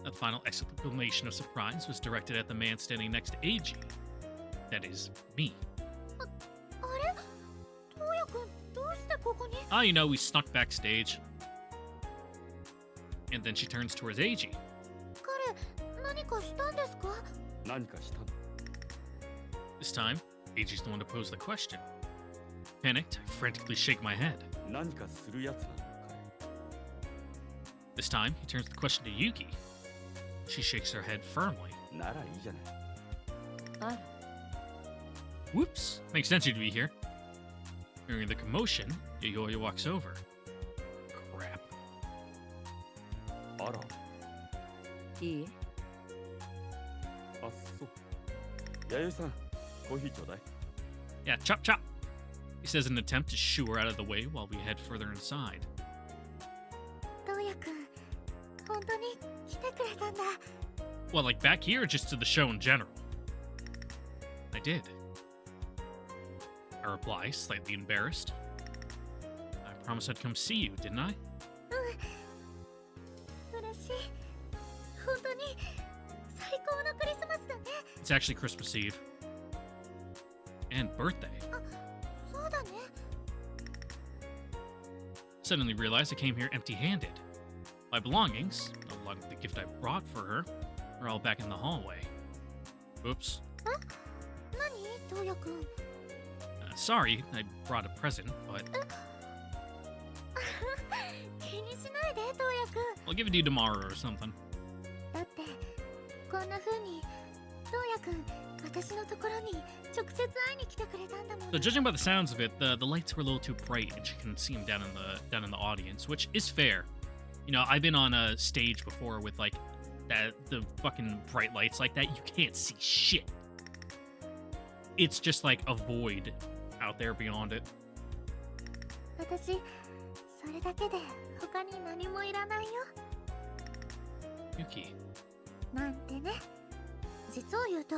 The final exclamation of surprise was directed at the man standing next to Eiji. That is, me. あれトウヤくん、どうしてここに Ah, you know, we snuck backstage. And then she turns towards Eiji. 彼、何かしたんですか何かしたの？ This time, Eiji's the one to pose the question. Panicked, I frantically shake my head. 何かするやつなのかい？ This time, he turns the question to Yuki. She shakes her head firmly. ならいいじゃない。あら Whoops! Makes sense you'd be here. Hearing the commotion, Yayoi walks over. Crap. あら、いいあ、そう。弥生さん、コーヒーちょうだい。 Yeah, chop chop! He says in an attempt to shoo her out of the way while we head further inside. トウヤくん、本当に来てくれたんだ Well, like back here or just to the show in general? I did. I reply, slightly embarrassed. I promised I'd come see you, didn't I? 嬉しい本当に最高のクリスマスだね It's actually Christmas Eve. And birthday. そうだね Suddenly realized I came here empty-handed. My belongings, along with the gift I brought for her, are all back in the hallway. Oops. 何トウヤくん Sorry, I brought a present, but 気にしないでトウヤくん I'll give it to you tomorrow or something. だってこんな風にトウヤくん私のところに直接会いに来てくれたんだもん So judging by the sounds of it, the lights were a little too bright and she couldn't see him down in the audience, which is fair. You know, I've been on a stage before with like the fucking bright lights like that. You can't see shit. It's just like a void out there beyond it. 私それだけで他に何もいらないよ Yuki. なんてね実を言うと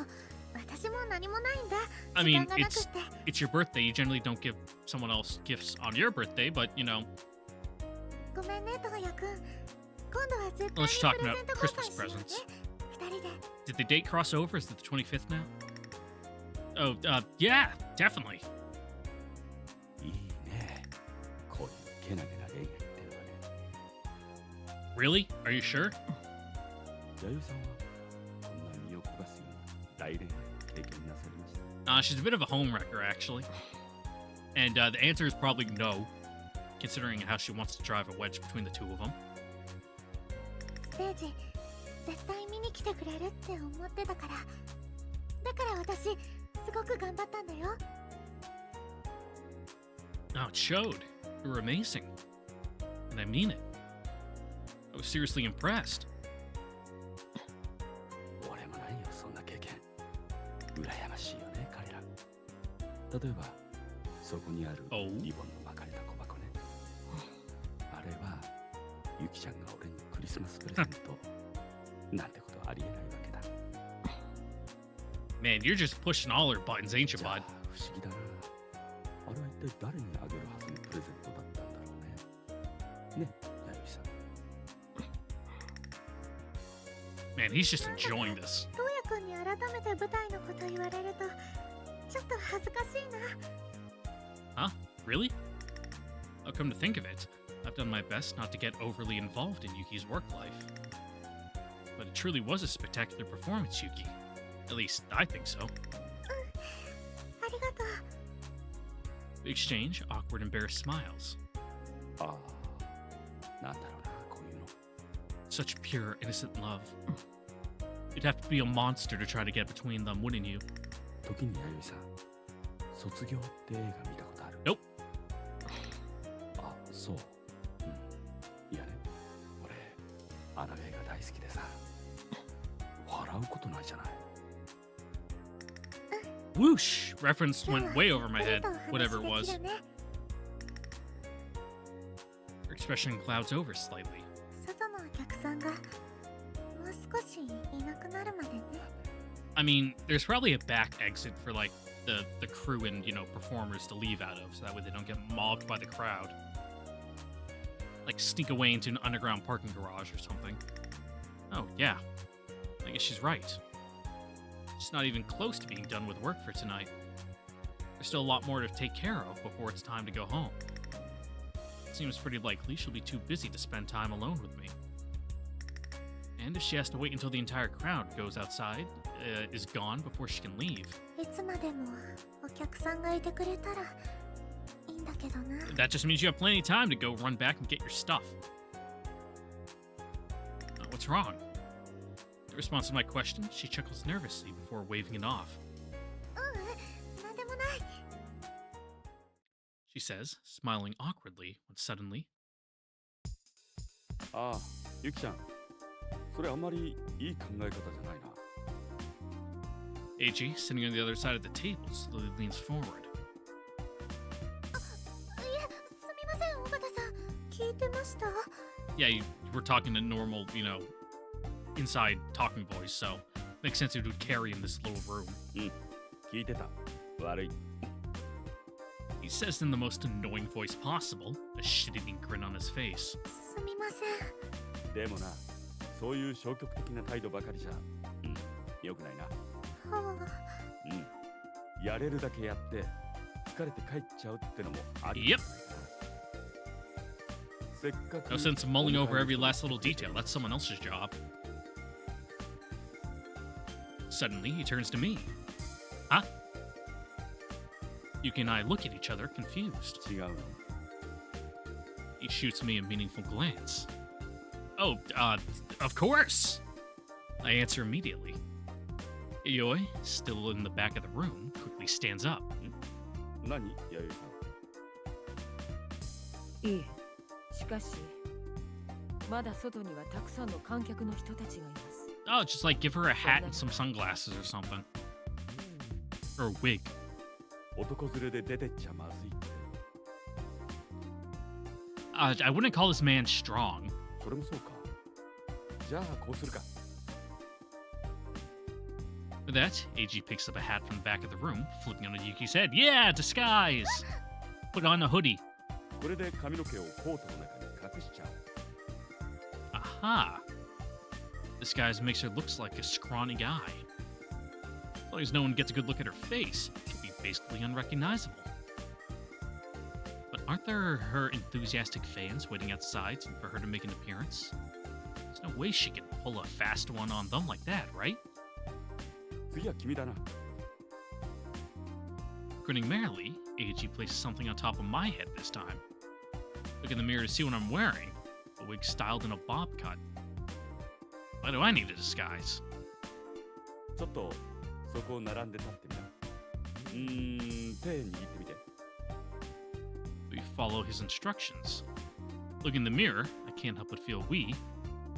私も何もないんだ I 時 mean, 間がなくって it's your birthday. You generally don't give someone else gifts on your birthday, but you know. ごめんねトウヤくん今度は絶対 Let's に talk プレ about ゼント交 Christmas 換しようね presents. 二人で Did the date cross over? Is it the 25th now? Oh, yeah, definitely. いいね。こういうけなげな恋愛ってのはね。 Really? Are you sure? 弥生さんはこんな身を焦がすような大恋愛経験なさりました。 She's a bit of a homewrecker, actually. And the answer is probably no, considering how she wants to drive a wedge between the two of them. ステージ絶対見に来てくれるって思ってたからだから私すごく頑張ったんだよ Oh, it showed. You were amazing. And I mean it. I was seriously impressed. 俺もないよ、そんな経験。羨ましいよね、彼ら。例えば、そこにあるおうリボンの巻かれた小箱ね。あれは、ゆきちゃんが俺にクリスマスプレゼントなんてことありえないわけだ。 Man, you're just pushing all her buttons, ain't you, じゃあ bud? 不思議だな。あれは一体誰にあげるはずのプレゼントだったんだろうね。ね、弥生さん。 Man, he's just enjoying this. トウヤくんに改めて舞台のこと言われるとちょっと恥ずかしいな Huh? Really? Oh, come to think of it, I've done my best not to get overly involved in Yuki's work life. But it truly was a spectacular performance, Yuki. At least, I think so. ありがとう。 We exchange awkward, embarrassed smiles. ああ、なんだろうな、こういうの。 Such pure, innocent love. You'd have to be a monster to try to get between them, wouldn't you? 時に弥生さん、卒業って映画見たことある？ Nope. あ、そう。うん。いやね、俺、あの映画大好きでさ、笑うことないじゃない。 Whoosh! Reference went way over my head, whatever it was. 今日は二人とお話できるね。 Her expression clouds over slightly. 外のお客さんがもう少しいなくなるまでね。 I mean, there's probably a back exit for like the crew and, you know, performers to leave out of, so that way they don't get mobbed by the crowd. Like sneak away into an underground parking garage or something. Oh, yeah. I guess she's right. She's not even close to being done with work for tonight. There's still a lot more to take care of before it's time to go home. It seems pretty likely she'll be too busy to spend time alone with me. And if she has to wait until the entire crowd goes outside, is gone before she can leave, いつまでもお客さんがいてくれたらいいんだけどな。 that just means you have plenty of time to go run back and get your stuff. What's wrong? In response to my question, she chuckles nervously before waving it off. なんでもない。 She says, smiling awkwardly when suddenly, ああ、ゆきちゃん、それあんまりいい考え方じゃないな。 Eiji, sitting on the other side of the table, slowly leans forward. いえ、すみません、尾形さん。聞いてました？ Yeah, we're talking a normal, you know, inside talking voice, so makes sense it would carry in this little room. 聞いてた。悪い。 He says in the most annoying voice possible, a shit-eating grin on his face. すみません。でもな、そういう消極的な態度ばかりじゃ、良くないな。はやれるだけやって疲れて帰っちゃうってのもあり。 Yep. せっかく No sense mulling over every last little detail. That's someone else's job. Suddenly, he turns to me. Huh? Yuki and I look at each other, confused. 違うの。 He shoots me a meaningful glance. Oh, of course! I answer immediately. Yoi, still in the back of the room, quickly stands up. 何、弥生さん。いいえ、しかしまだ外にはたくさんの観客の人たちがいます。 Oh, just like give her a hat and some sunglasses or something. Or a wig. 男連れで出てっちゃまずいって。 I wouldn't call this man strong. それもそうか。じゃあこうするか。 With that, Eiji picks up a hat from the back of the room, flipping onto Yuki's head. Yeah, disguise! Put on a hoodie. これで髪の毛をコートの中に隠しちゃう。 Aha! Disguise makes her look like a scrawny guy. As long as no one gets a good look at her face, she'll be basically unrecognizable. But aren't there her enthusiastic fans waiting outside for her to make an appearance? There's no way she can pull a fast one on them like that, right? 次は君だな。 Grinning merrily, Eiji places something on top of my head this time. Look in the mirror to see what I'm wearing. A wig styled in a bob cut. Why do I need a disguise? ちょっとそこを並んで立ってみな。手握ってみて。 We follow his instructions. Look in the mirror, I can't help but feel we,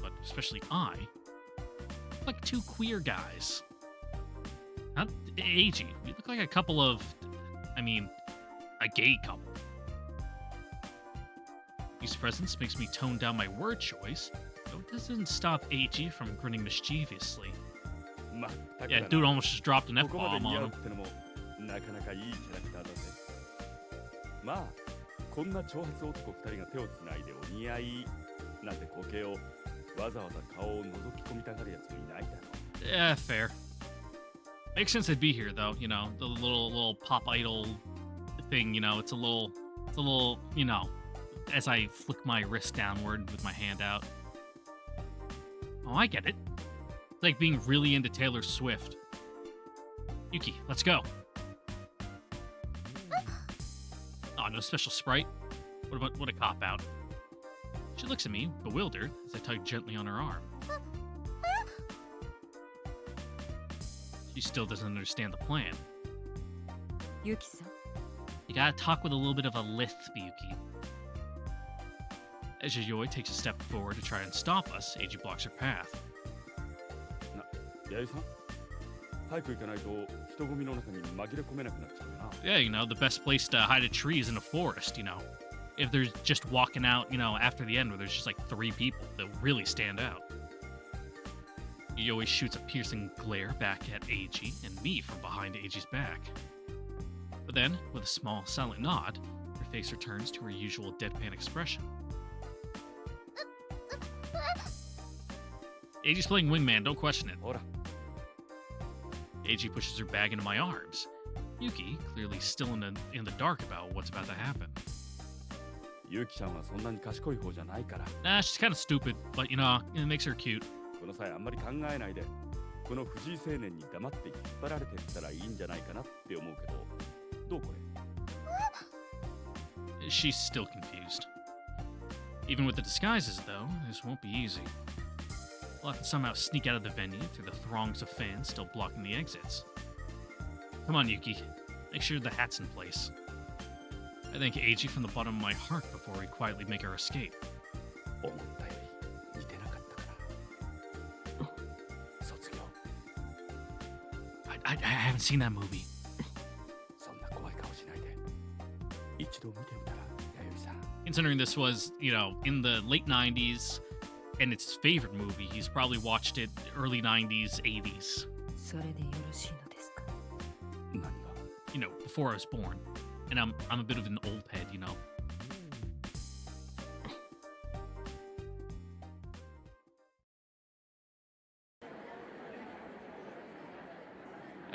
but especially I, look like two queer guys. Not Eiji. We look like a couple of, a gay couple. These presents makes me tone down my word choice, though it doesn't stop Eiji from grinning mischievously. まったく Yeah, だな dude almost just dropped an ここまで F-bomb 似合 on うっ him. てのもなかなかいいキャラクターだぜ。まあこんな長髪男2人が手をつないでお似合いなんて光景をわざわざ顔を覗き込みたがるやつもいないだろう。 Yeah, fair. Makes sense they'd be here though, you know, the little pop idol thing, you know, it's a little, as I flick my wrist downward with my hand out. Oh, I get it. It's like being really into Taylor Swift. Yuki, let's go. Oh, no special Sprite? What a cop-out. She looks at me, bewildered, as I tug gently on her arm. She still doesn't understand the plan. Yuki-san. You gotta talk with a little bit of a lisp, Yuki. As Yayoi takes a step forward to try and stop us, Eiji blocks her path. 弥生さん早く行かないと人混みの中に紛れ込めなくなっちゃうよな。 Yeah, you know, the best place to hide a tree is in a forest, you know. If there's just walking out, you know, after the end where there's just like 3 people that really stand out. Yayoi shoots a piercing glare back at Eiji and me from behind Eiji's back. But then, with a small, silent nod, her face returns to her usual deadpan expression. Eiji's playing wingman, don't question it. ほら Eiji pushes her bag into my arms. Yuki, clearly still in the dark about what's about to happen. ゆきちゃんはそんなに賢い方じゃないから。 Nah, she's kind of stupid, but you know, it makes her cute. この際あんまり考えないでこの藤井青年に黙って引っ張られてったらいいんじゃないかなって思うけどどうこれ She's still confused. Even with the disguises, though, this won't be easy. We'll have to somehow sneak out of the venue through the throngs of fans still blocking the exits. Come on, Yuki. Make sure the hat's in place. I thank Eiji from the bottom of my heart before we quietly make our escape. 思ったより似てなかったから卒業 I haven't seen that movie. そんな怖い顔しないで一度見てみたら弥生さん Considering this was, you know, in the late 90s and it's his favorite movie, he's probably watched it early 90s, 80s. それでよろしいのですか。何が You know, before I was born. And I'm a bit of an old head, you know.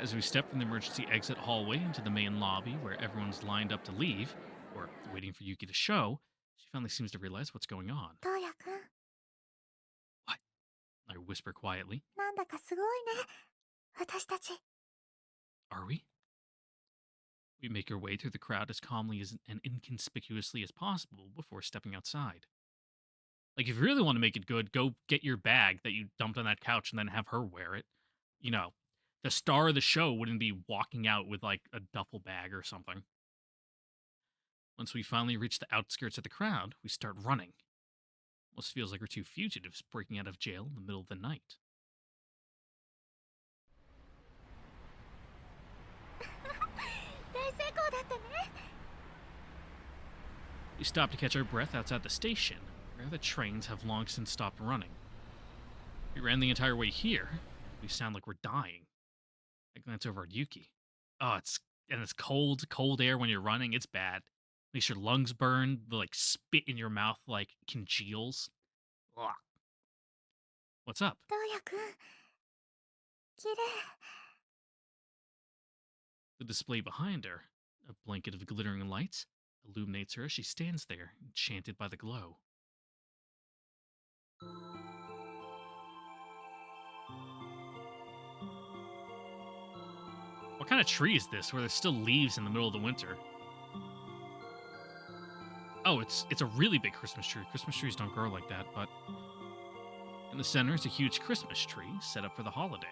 As we step from the emergency exit hallway into the main lobby where everyone's lined up to leave, or waiting for Yuki to show, she finally seems to realize what's going on. トウヤくん、 I whisper quietly. なんだかすごいね。私たち。 Are we? We make our way through the crowd as calmly and inconspicuously as possible before stepping outside. Like, if you really want to make it good, go get your bag that you dumped on that couch and then have her wear it. You know, the star of the show wouldn't be walking out with, like, a duffel bag or something. Once we finally reach the outskirts of the crowd, we start running. Almost feels like we're 2 fugitives breaking out of jail in the middle of the night. 大成功だったね。 We stop to catch our breath outside the station, where the trains have long since stopped running. We ran the entire way here. We sound like we're dying. I glance over at Yuki. Oh, it's cold air when you're running. It's bad. Makes your lungs burn. The like spit in your mouth like congeals. Ugh. What's up? トウヤくん、綺麗。 The display behind her, a blanket of glittering lights, illuminates her as she stands there, enchanted by the glow. What kind of tree is this where there's still leaves in the middle of the winter? Oh, it's a really big Christmas tree. Christmas trees don't grow like that, but in the center is a huge Christmas tree set up for the holiday.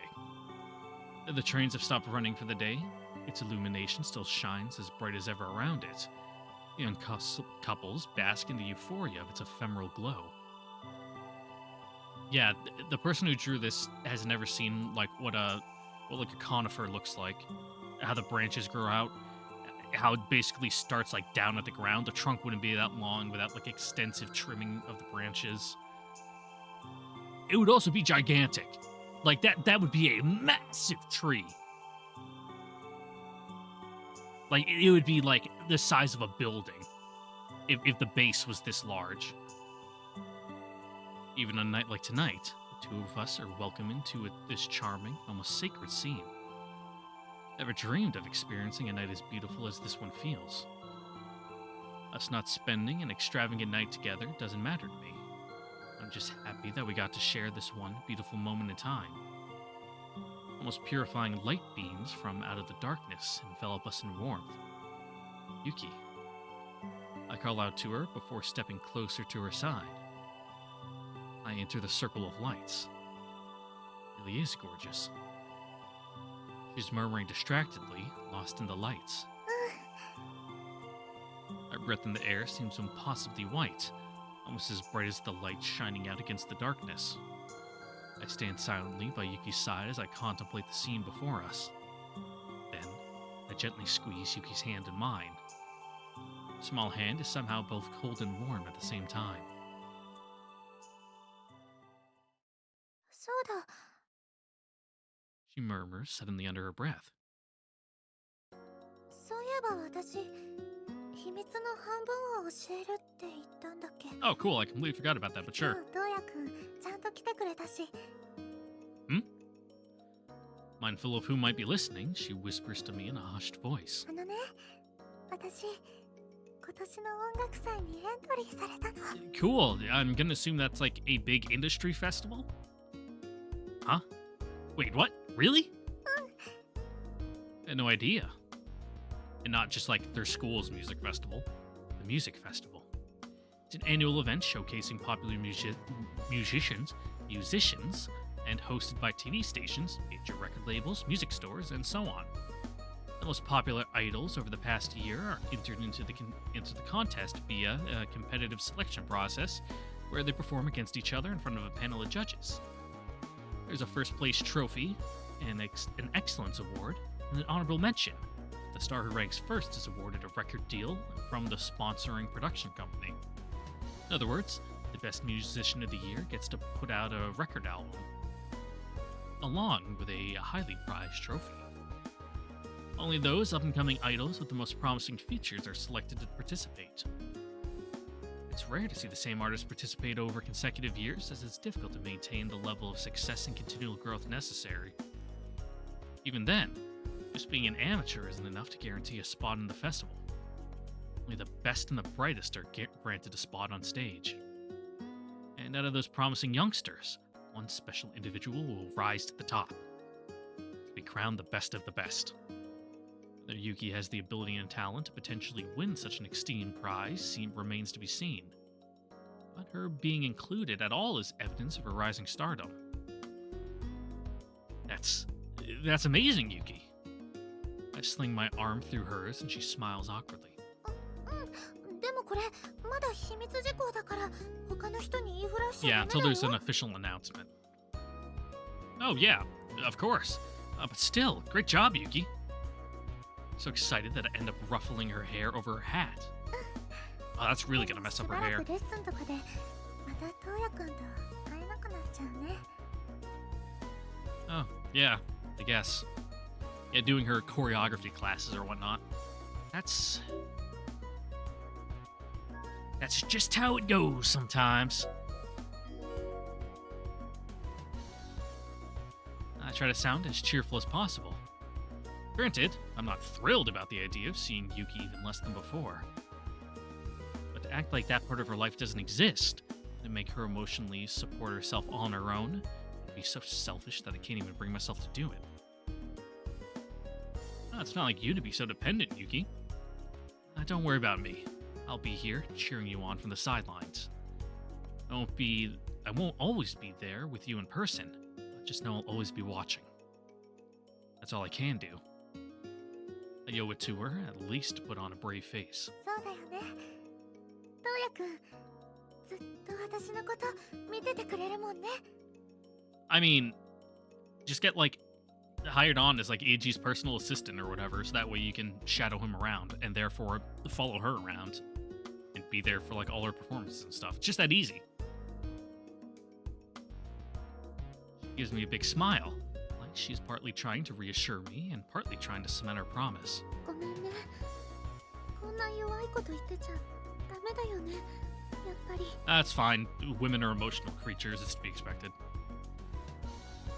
The trains have stopped running for the day. Its illumination still shines as bright as ever around it. Young couples bask in the euphoria of its ephemeral glow. Yeah, the person who drew this has never seen like what a conifer looks like. How the branches grow out. How it basically starts like down at the ground. The trunk wouldn't be that long without like extensive trimming of the branches. It would also be gigantic. Like that would be a massive tree. Like it would be like the size of a building if the base was this large. Even on a night like tonight, the 2 of us are welcome into this charming, almost sacred scene. Never dreamed of experiencing a night as beautiful as this one feels. Us not spending an extravagant night together doesn't matter to me. I'm just happy that we got to share this one beautiful moment in time. Almost purifying light beams from out of the darkness envelop us in warmth. Yuki. I call out to her before stepping closer to her side. I enter the circle of lights. It really is gorgeous. She's murmuring distractedly, lost in the lights. My breath in the air seems impossibly white, almost as bright as the light shining out against the darkness. I stand silently by Yuki's side as I contemplate the scene before us. Then, I gently squeeze Yuki's hand in mine. Small hand is somehow both cold and warm at the same time. そうだ。 She murmurs suddenly under her breath. そういえば私、秘密の半分を教えるって言ったんだっけ。 Oh, cool, I completely forgot about that, but 今 sure. 日、トウヤくん、ちゃんと来てくれたし。 Mindful of who might be listening, she whispers to me in a hushed voice. あのね、私、今年の音楽祭にエントリーされたの。 Cool, I'm gonna assume that's like a big industry festival? Huh? Wait, what? Really? I had no idea. And not just like their school's music festival, the music festival. It's an annual event showcasing popular musicians, and hosted by TV stations, major record labels, music stores, and so on. The most popular idols over the past year are entered into the contest via a competitive selection process where they perform against each other in front of a panel of judges. There's a first place trophy, an excellence award, and an honorable mention. The star who ranks first is awarded a record deal from the sponsoring production company. In other words, the best musician of the year gets to put out a record album, along with a highly prized trophy. Only those up-and-coming idols with the most promising features are selected to participate. It's rare to see the same artist participate over consecutive years, as it's difficult to maintain the level of success and continual growth necessary. Even then, just being an amateur isn't enough to guarantee a spot in the festival. Only the best and the brightest are granted a spot on stage. And out of those promising youngsters, one special individual will rise to the top, to be crowned the best of the best. Whether Yuki has the ability and talent to potentially win such an esteemed prize remains to be seen. But her being included at all is evidence of her rising stardom. That's amazing, Yuki. I sling my arm through hers and she smiles awkwardly. でもこれまだ秘密事項だから他の人に言いふらしちゃ Yeah, ダ until メだ there's an よ。 official announcement. Oh, yeah, of course. But still, great job, Yuki. So excited that I end up ruffling her hair over her hat. Oh, that's really gonna mess up her しばら hair. くレッスンとかでまたトウヤくんと会えなくなっちゃうね。 Oh, yeah, I guess. Yeah, doing her choreography classes or whatnot. That's just how it goes sometimes. I try to sound as cheerful as possible. Granted, I'm not thrilled about the idea of seeing Yuki even less than before. But to act like that part of her life doesn't exist, and make her emotionally support herself on her own, would be so selfish that I can't even bring myself to do it. It's not like you to be so dependent, Yuki. Don't worry about me. I'll be here, cheering you on from the sidelines. I won't always be there with you in person, but just know I'll always be watching. That's all I can do. I owe it to her, at least, to put on a brave face. そうだよね。トウヤくん、ずっと私のこと見ててくれるもんね。 I mean, just get, hired on as, AG's personal assistant or whatever, so that way you can shadow him around, and therefore follow her around, and be there for, all her performances and stuff. It's just that easy. She gives me a big smile, like she's partly trying to reassure me, and partly trying to cement her promise. ごめんね。こんな弱いこと言ってちゃダメだよね。やっぱり。 That's fine. Women are emotional creatures. It's to be expected.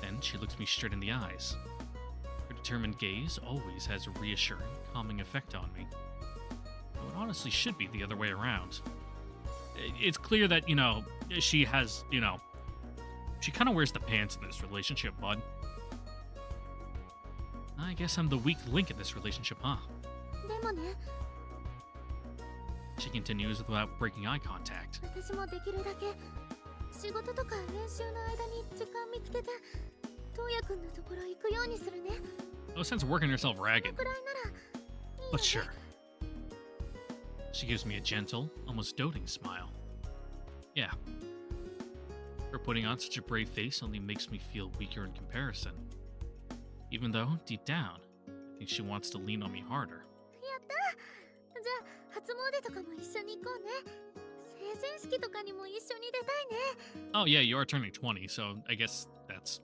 Then she looks me straight in the eyes. Her determined gaze always has a reassuring, calming effect on me. Though it honestly should be the other way around. It's clear that, you know, she has, you know, she kind of wears the pants in this relationship, bud. I guess I'm the weak link in this relationship, huh? でもね、 She continues without breaking eye contact. 私もできるだけ仕事とか練習の間に時間見つけて東也くんのところ行くようにするね。 No sense working herself そ ragged, のくらいならいいよね。 but sure. She gives me a gentle, almost doting smile. Yeah. Her putting on such a brave face only makes me feel weaker in comparison. Even though, deep down, I think she wants to lean on me harder. やった。じゃあ初詣とかも一緒に行こうね。成人式とかにも一緒に出たいね。 Oh yeah, you are turning 20, so I guess that's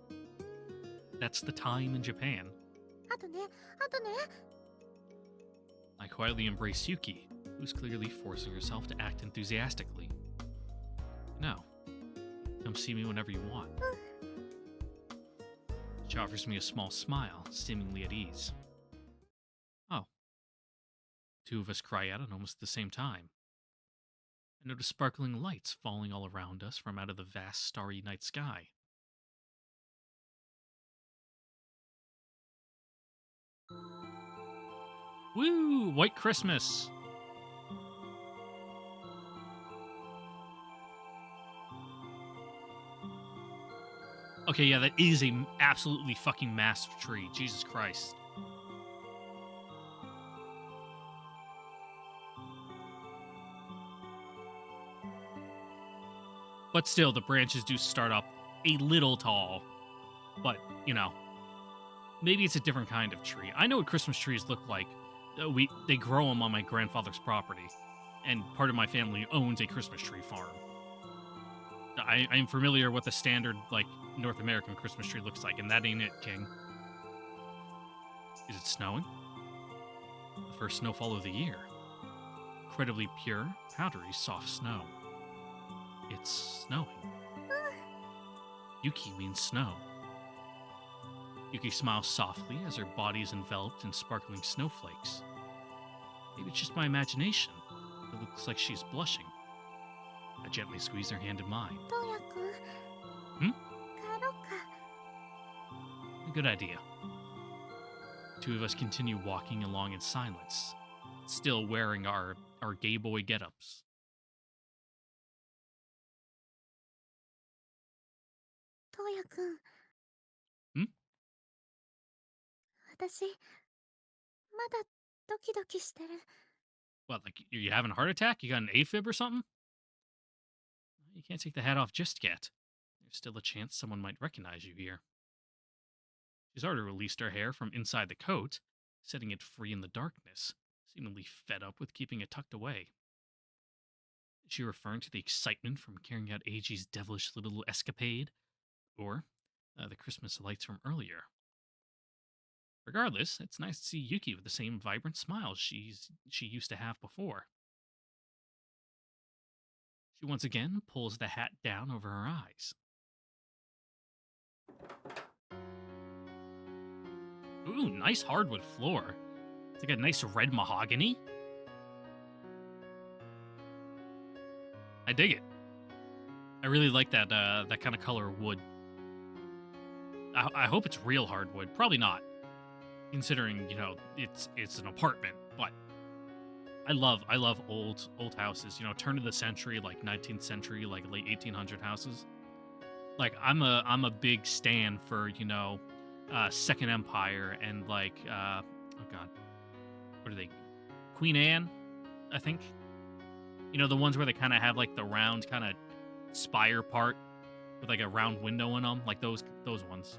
the time in Japan. あとね、あとね。 I quietly embrace Yuki, who's clearly forcing herself to act enthusiastically. No. Come see me whenever you want. She offers me a small smile, seemingly at ease. Oh. Two of us cry out at almost the same time. I notice sparkling lights falling all around us from out of the vast starry night sky. Woo! White Christmas! Okay, yeah, that is a absolutely fucking massive tree. Jesus Christ. But still, the branches do start up a little tall. But, you know, maybe it's a different kind of tree. I know what Christmas trees look like. They grow them on my grandfather's property. And part of my family owns a Christmas tree farm. I'm familiar with the standard, like, North American Christmas tree looks like, and that ain't it, King. Is it snowing? The first snowfall of the year. Incredibly pure, powdery, soft snow. It's snowing. Yuki means snow. Yuki smiles softly as her body is enveloped in sparkling snowflakes. Maybe it's just my imagination. It looks like she's blushing. I gently squeeze her hand in mine. 東也くん。 Hmm? 帰ろうか。 A good idea. Two of us continue walking along in silence, still wearing our gay boy get-ups. 東也くん。ん？私、まだドキドキしてる。 What, like, you having a heart attack? You got an AFib or something? You can't take the hat off just yet. There's still a chance someone might recognize you here. She's already released her hair from inside the coat, setting it free in the darkness, seemingly fed up with keeping it tucked away. Is she referring to the excitement from carrying out Eiji's devilish little escapade? Or the Christmas lights from earlier? Regardless, it's nice to see Yuki with the same vibrant smile she used to have before. She once again pulls the hat down over her eyes. Ooh, nice hardwood floor. It's like a nice red mahogany. I dig it. I really like that that kind of color of wood. I hope it's real hardwood. Probably not, considering, you know, it's an apartment. But I love old houses. You know, turn of the century, like 19th century, like late 1800 houses. Like I'm a big stan for, you know, Second Empire and like oh god, what are they? Queen Anne, I think. You know, the ones where they kind of have like the round kind of spire part with like a round window in them, like those ones.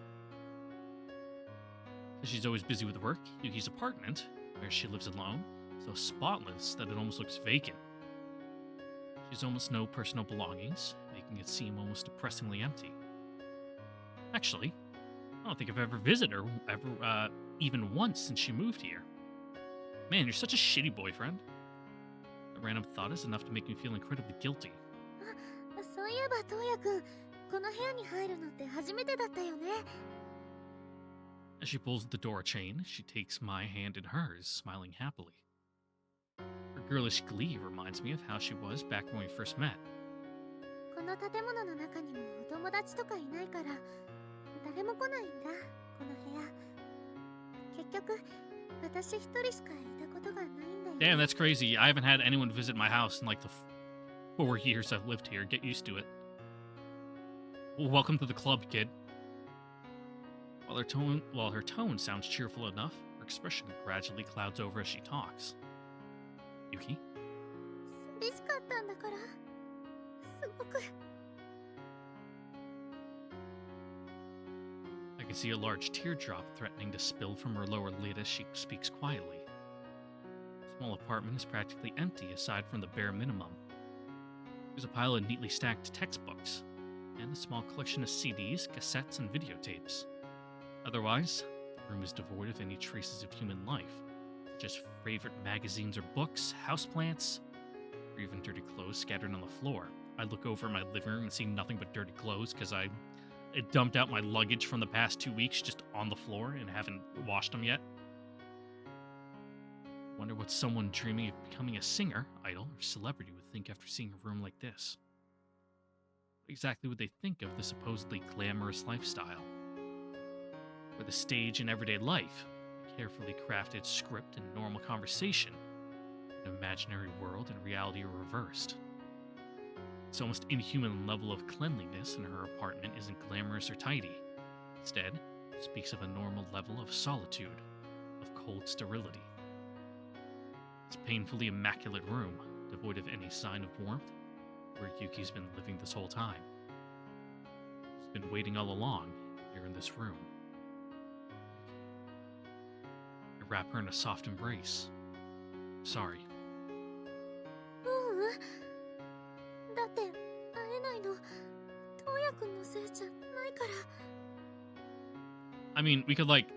So she's always busy with work. Yuki's apartment, where she lives alone, so spotless that it almost looks vacant. She has almost no personal belongings, making it seem almost depressingly empty. Actually, I don't think I've ever visited her even once since she moved here. Man, you're such a shitty boyfriend. A random thought is enough to make me feel incredibly guilty. そういえば東也くん、この部屋に入るのって初めてだったよね。 As she pulls the door chain, she takes my hand in hers, smiling happily. Her girlish glee reminds me of how she was back when we first met. この建物の中にもお友達とかいないから誰も来ないんだ、この部屋。結局、私一人しかいたことがないんだよ。 Damn, that's crazy. I haven't had anyone visit my house in like the 4 years I've lived here. Get used to it. Well, welcome to the club, kid. While her tone sounds cheerful enough, her expression gradually clouds over as she talks. Yuki? 寂しかったんだから、すごく。I can see a large teardrop threatening to spill from her lower lid as she speaks quietly. The small apartment is practically empty aside from the bare minimum. There's a pile of neatly stacked textbooks, and a small collection of CDs, cassettes, and videotapes. Otherwise, the room is devoid of any traces of human life, such as favorite magazines or books, houseplants, or even dirty clothes scattered on the floor. I look over at my living room and see nothing but dirty clothes because I dumped out my luggage from the past 2 weeks just on the floor and haven't washed them yet. Wonder what someone dreaming of becoming a singer, idol, or celebrity would think after seeing a room like this. What exactly would they think of the supposedly glamorous lifestyle? Or the stage in everyday life, a carefully crafted script and normal conversation, an imaginary world and reality are reversed. This almost inhuman level of cleanliness in her apartment isn't glamorous or tidy. Instead, it speaks of a normal level of solitude, of cold sterility. This painfully immaculate room, devoid of any sign of warmth, where Yuki's been living this whole time. She's been waiting all along, here in this room. I wrap her in a soft embrace. Sorry. だって会えないの、トウヤくんのせいじゃないから。 I mean, we could like,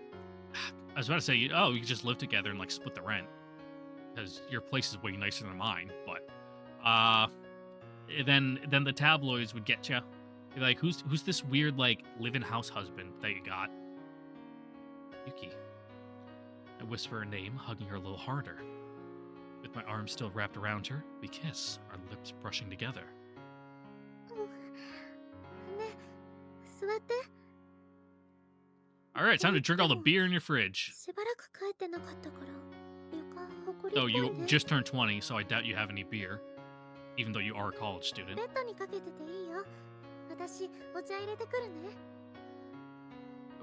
I was about to say, oh, we could just live together and like split the rent, because your place is way nicer than mine. But, then the tabloids would get you. Be like, who's this weird like live-in house husband that you got? Yuki. I whisper her name, hugging her a little harder. With my arms still wrapped around her, we kiss, our lips brushing together. ね、座って。 All right, time to drink all the beer in your fridge. しばらく帰ってなかったから床ほこりっ Oh, ぽい you ね。 just turned 20, so I doubt you have any beer, even though you are a college student. ベッドにかけてていいよ。私お茶入れてくるね。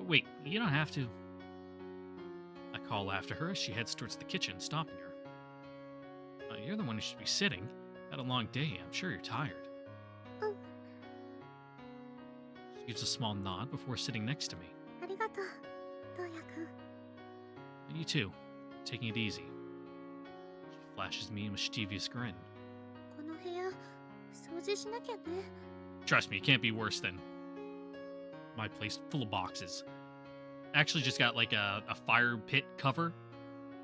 Wait, you don't have to. I call after her as she heads towards the kitchen, stopping her. You're the one who should be sitting. Had a long day, I'm sure you're tired. She gives a small nod before sitting next to me. ありがとう、トウヤくん。 You too. Taking it easy. She flashes me a mischievous grin. この部屋掃除しなきゃね。 Trust me, it can't be worse than my place full of boxes. I actually just got like a fire pit cover.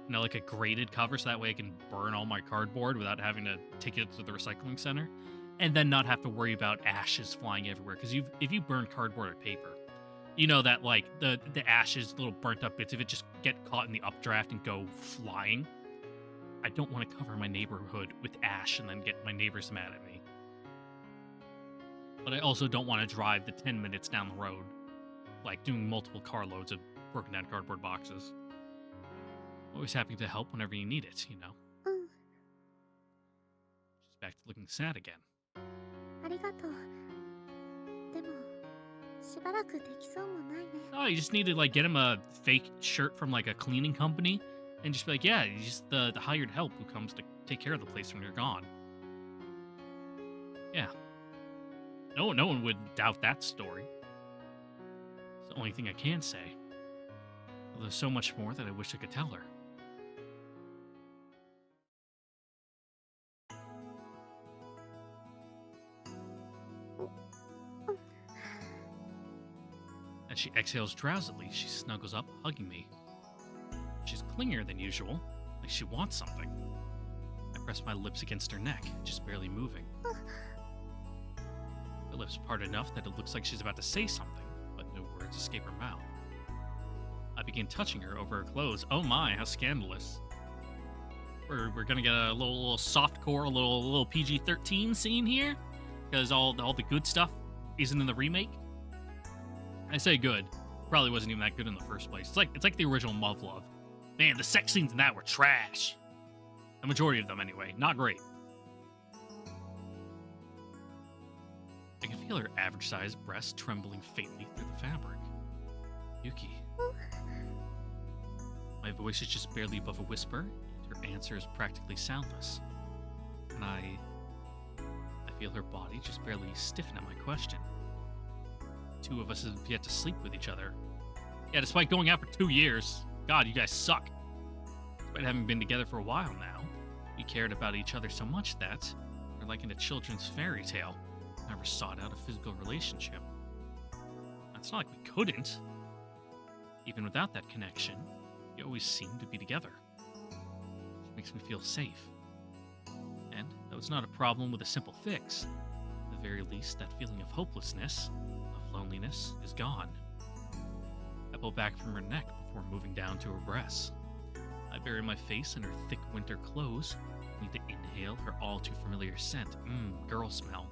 You know, like a grated cover, so that way I can burn all my cardboard without having to take it to the recycling center. And then not have to worry about ashes flying everywhere. Because if you burn cardboard or paper, you know that like the ashes, little burnt up bits of it just get caught in the updraft and go flying. I don't want to cover my neighborhood with ash and then get my neighbors mad at me. But I also don't want to drive the 10 minutes down the road, like doing multiple carloads of broken down cardboard boxes. Always happy to help whenever you need it, you know. うん、 She's back to looking sad again. ありがとう。でもしばらくできそうもないね。 Oh, you just need to like get him a fake shirt from like a cleaning company and just be like, yeah, he's just the hired help who comes to take care of the place when you're gone. Yeah. No one would doubt that story. It's the only thing I can say. Well, there's so much more that I wish I could tell her. As she exhales drowsily, she snuggles up, hugging me. She's clingier than usual, like she wants something. I press my lips against her neck, just barely moving. Her lips part enough that it looks like she's about to say something, but no words escape her mouth. I begin touching her over her clothes. Oh my, how scandalous. we're gonna get a little softcore, a little PG-13 scene here, because all the good stuff isn't in the remake. I say good, probably wasn't even that good in the first place. It's like the original Love. Man, the sex scenes in that were trash. The majority of them, anyway, not great. I can feel her average-sized breast trembling faintly through the fabric. Yuki. My voice is just barely above a whisper, and her answer is practically soundless. And I feel her body just barely stiffen at my question. The two of us have yet to sleep with each other. Yeah, despite going out for 2 years. God, you guys suck. Despite having been together for a while now, we cared about each other so much that we're like in a children's fairy tale. Never sought out a physical relationship. It's not like we couldn't. Even without that connection, we always seemed to be together. It makes me feel safe. And though it's not a problem with a simple fix, at the very least, that feeling of hopelessness, of loneliness, is gone. I pull back from her neck before moving down to her breasts. I bury my face in her thick winter clothes, only to inhale her all too familiar scent. Girl smell.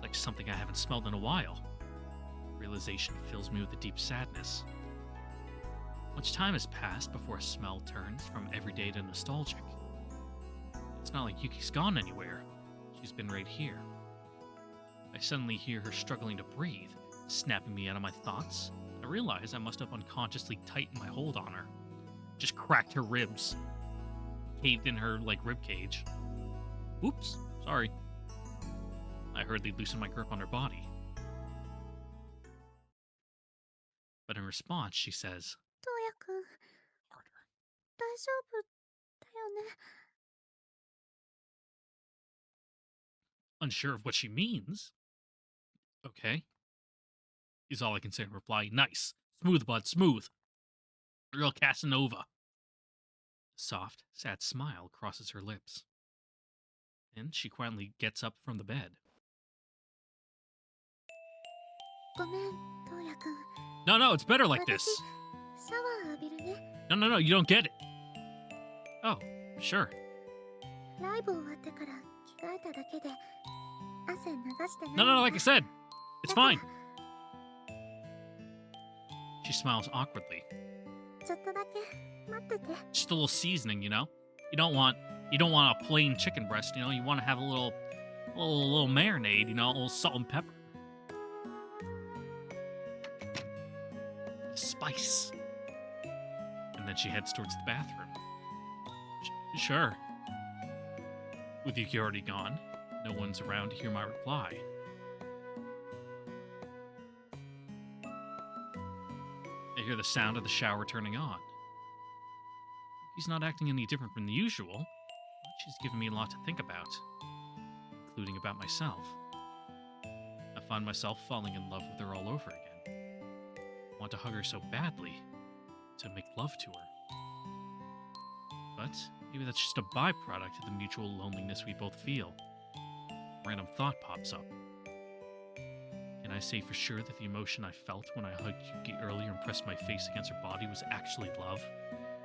Like something I haven't smelled in a while. Realization fills me with a deep sadness. Much time has passed before a smell turns from everyday to nostalgic. It's not like Yuki's gone anywhere. She's been right here. I suddenly hear her struggling to breathe, snapping me out of my thoughts. I realize I must have unconsciously tightened my hold on her. Just cracked her ribs. Caved in her, rib cage. Oops, sorry. I hurriedly loosened my grip on her body. But in response, she says, トウヤ君、 harder. 大丈夫だよね。 Unsure of what she means. Okay. Is all I can say in reply. Nice. Smooth, bud, smooth. Real Casanova. A soft, sad smile crosses her lips. Then she quietly gets up from the bed. ごめん、トウヤ君。 No, it's better like this. シャワー浴びるね。 No, you don't get it. Oh, sure. ライブ終わってから着替えただけで汗流してない。 No, like I said. It's fine. だから She smiles awkwardly. ちょっとだけ待ってて。 Just a little seasoning, you know? You don't want a plain chicken breast, you know? You want to have a little marinade, you know? A little salt and pepper. Spice. And then she heads towards the bathroom. Sure. With Yuki already gone, no one's around to hear my reply. I hear the sound of the shower turning on. He's not acting any different from the usual, but she's given me a lot to think about, including about myself. I find myself falling in love with her all over again. I want to hug her so badly, to make love to her. But maybe that's just a byproduct of the mutual loneliness we both feel. A random thought pops up. Can I say for sure that the emotion I felt when I hugged Yuki earlier and pressed my face against her body was actually love?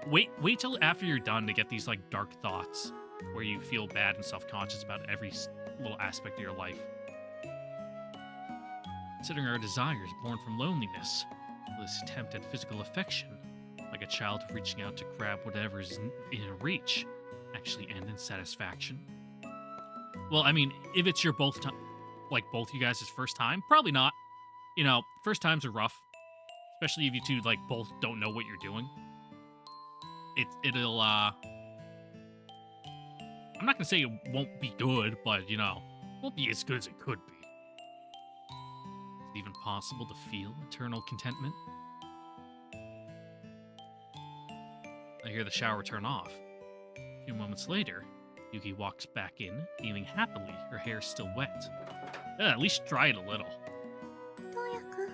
Wait till after you're done to get these dark thoughts where you feel bad and self-conscious about every little aspect of your life. Considering our desires born from loneliness, will this attempt at physical affection, like a child reaching out to grab whatever is in reach, actually end in satisfaction? Well, I mean, if it's your both you guys' first time, probably not. You know, first times are rough, especially if you two both don't know what you're doing. It'll I'm not gonna say it won't be good, but it won't be as good as it could be. Is it even possible to feel eternal contentment? I hear the shower turn off. A few moments later, Yuki walks back in, beaming happily, her hair still wet. At least dry it a little. トウヤ君、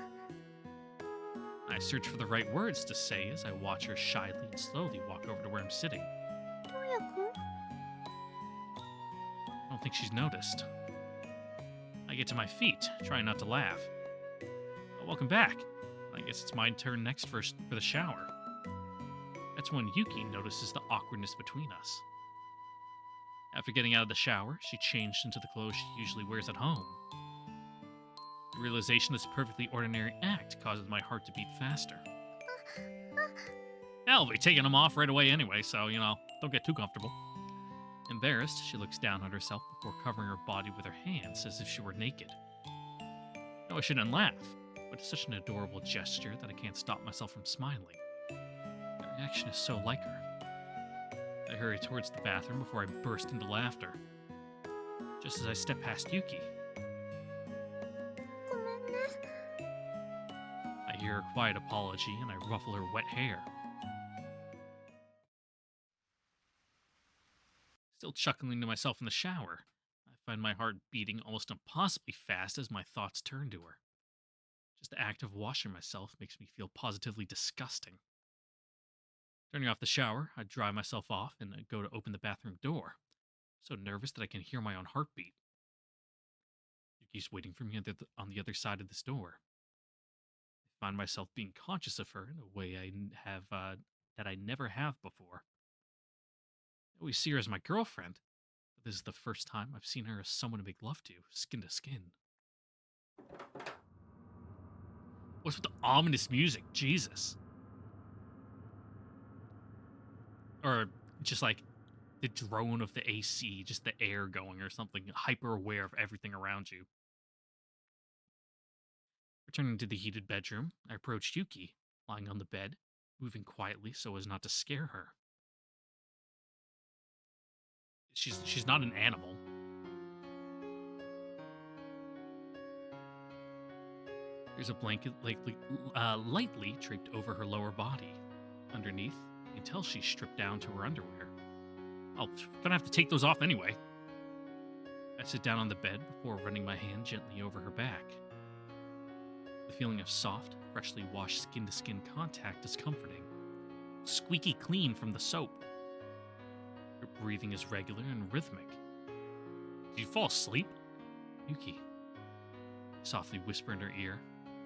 I search for the right words to say as I watch her shyly and slowly walk over to where I'm sitting. トウヤ君。 I don't think she's noticed. I get to my feet, trying not to laugh. Oh, welcome back. I guess it's my turn next for the shower. That's when Yuki notices the awkwardness between us. After getting out of the shower, she changed into the clothes she usually wears at home. The realization of this perfectly ordinary act causes my heart to beat faster. I'll be taking them off right away anyway, so, don't get too comfortable. Embarrassed, she looks down on herself before covering her body with her hands as if she were naked. No, I shouldn't laugh, but it's such an adorable gesture that I can't stop myself from smiling. Her reaction is so like her. I hurry towards the bathroom before I burst into laughter. Just as I step past Yuki, ごめんね。 I hear her quiet apology and I ruffle her wet hair. Still chuckling to myself in the shower, I find my heart beating almost impossibly fast as my thoughts turn to her. Just the act of washing myself makes me feel positively disgusting. Turning off the shower, I dry myself off and I go to open the bathroom door, so nervous that I can hear my own heartbeat. Yuki's waiting for me on the other side of this door. I find myself being conscious of her in a way that I never have before. I always see her as my girlfriend, but this is the first time I've seen her as someone to make love to skin. What's with the ominous music? Jesus. Or just like the drone of the AC, just the air going or something, hyper aware of everything around you. Returning to the heated bedroom, I approached Yuki, lying on the bed, moving quietly so as not to scare her. She's not an animal. There's a blanket lightly draped over her lower body. Underneath, you can tell she's stripped down to her underwear. Oh, gonna have to take those off anyway. I sit down on the bed before running my hand gently over her back. The feeling of soft, freshly washed skin-to-skin contact is comforting. Squeaky clean from the soap. Her breathing is regular and rhythmic. Did you fall asleep? Yuki. I softly whisper in her ear.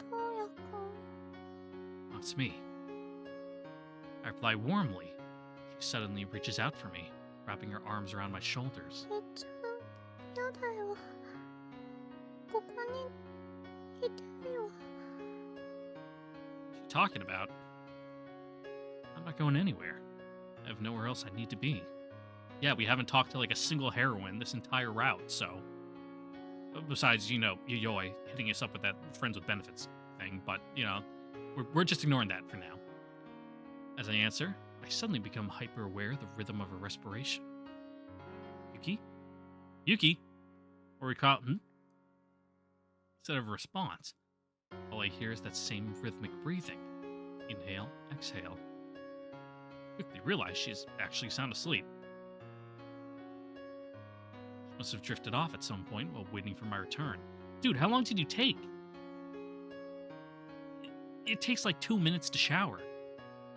どうやくん。 Oh, it's me. I reply warmly. She suddenly reaches out for me, wrapping her arms around my shoulders. 全然やだよ。ここにいてよ。 What are you talking about? I'm not going anywhere. I have nowhere else I need to be. Yeah, we haven't talked to like a single heroine this entire route, so. Besides, Yayoi hitting us up with that friends with benefits thing, but, we're just ignoring that for now. As I answer, I suddenly become hyper aware of the rhythm of her respiration. Yuki? Yuki? Or we call Instead of a response, all I hear is that same rhythmic breathing. Inhale, exhale. Quickly realize she's actually sound asleep. She must have drifted off at some point while waiting for my return. Dude, how long did you take? It takes like 2 minutes to shower.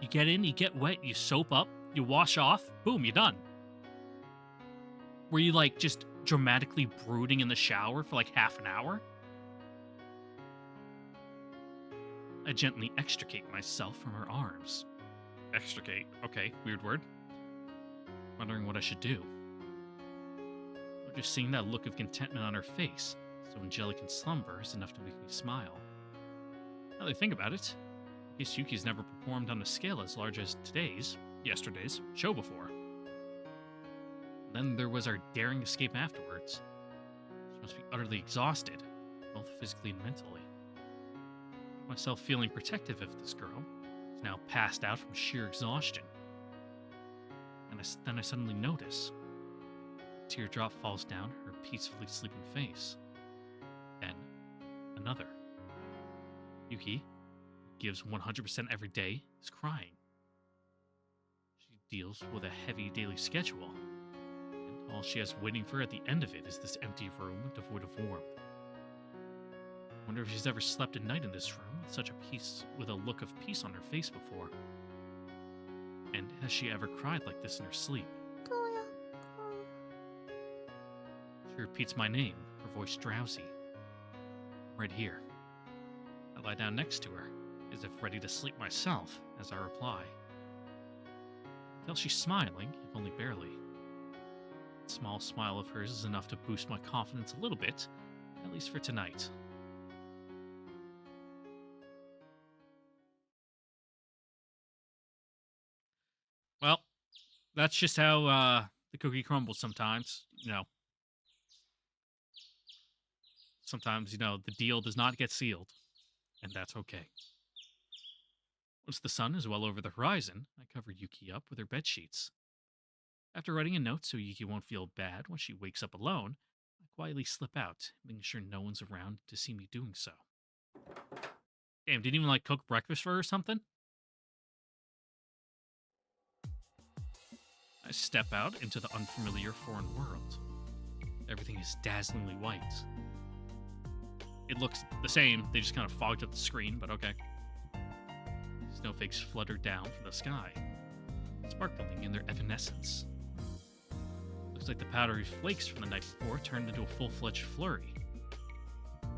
You get in, you get wet, you soap up, you wash off, boom, you're done. Were you like just dramatically brooding in the shower for like half an hour? I gently extricate myself from her arms. Extricate, okay, weird word. Wondering what I should do. Or just seeing that look of contentment on her face, so angelic in slumber, is enough to make me smile. Now that I think about it, I guess Yuki's never performed on a scale as large as yesterday's, show before. Then there was our daring escape afterwards. She must be utterly exhausted, both physically and mentally. I find myself feeling protective of this girl, who's now passed out from sheer exhaustion. And then I suddenly notice. A teardrop falls down her peacefully sleeping face. Then, another. Yuki, who gives 100% every day, is crying. She deals with a heavy daily schedule, and all she has waiting for her at the end of it is this empty room devoid of warmth. I wonder if she's ever slept a night in this room with a look of peace on her face before. And has she ever cried like this in her sleep? どうやくん。 She repeats my name, her voice drowsy. Right here. I lie down next to her, as if ready to sleep myself, as I reply. Tell she's smiling, if only barely. That small smile of hers is enough to boost my confidence a little bit, at least for tonight. Well, that's just how the cookie crumbles sometimes, you know. Sometimes, you know, the deal does not get sealed, and that's okay. Once the sun is well over the horizon, I cover Yuki up with her bed sheets. After writing a note so Yuki won't feel bad when she wakes up alone, I quietly slip out, making sure no one's around to see me doing so. Damn, didn't even like cook breakfast for her or something? I step out into the unfamiliar foreign world. Everything is dazzlingly white. It looks the same, they just kind of fogged up the screen, but okay. Snowflakes flutter down from the sky, sparkling in their evanescence. Looks like the powdery flakes from the night before turned into a full-fledged flurry.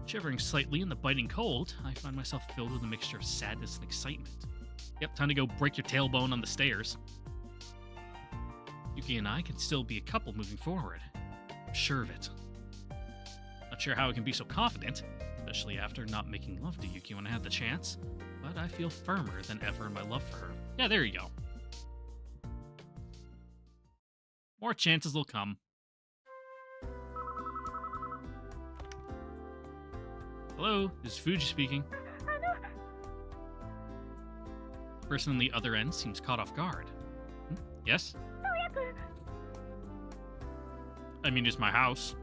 Shivering slightly in the biting cold, I find myself filled with a mixture of sadness and excitement. Yep, time to go break your tailbone on the stairs. Yuki and I can still be a couple moving forward. I'm sure of it. Not sure how I can be so confident, especially after not making love to Yuki when I had the chance, but I feel firmer than ever in my love for her. Yeah, there you go. More chances will come. Hello, this is Fuji speaking. The person on the other end seems caught off guard. Yes? I mean, it's my house.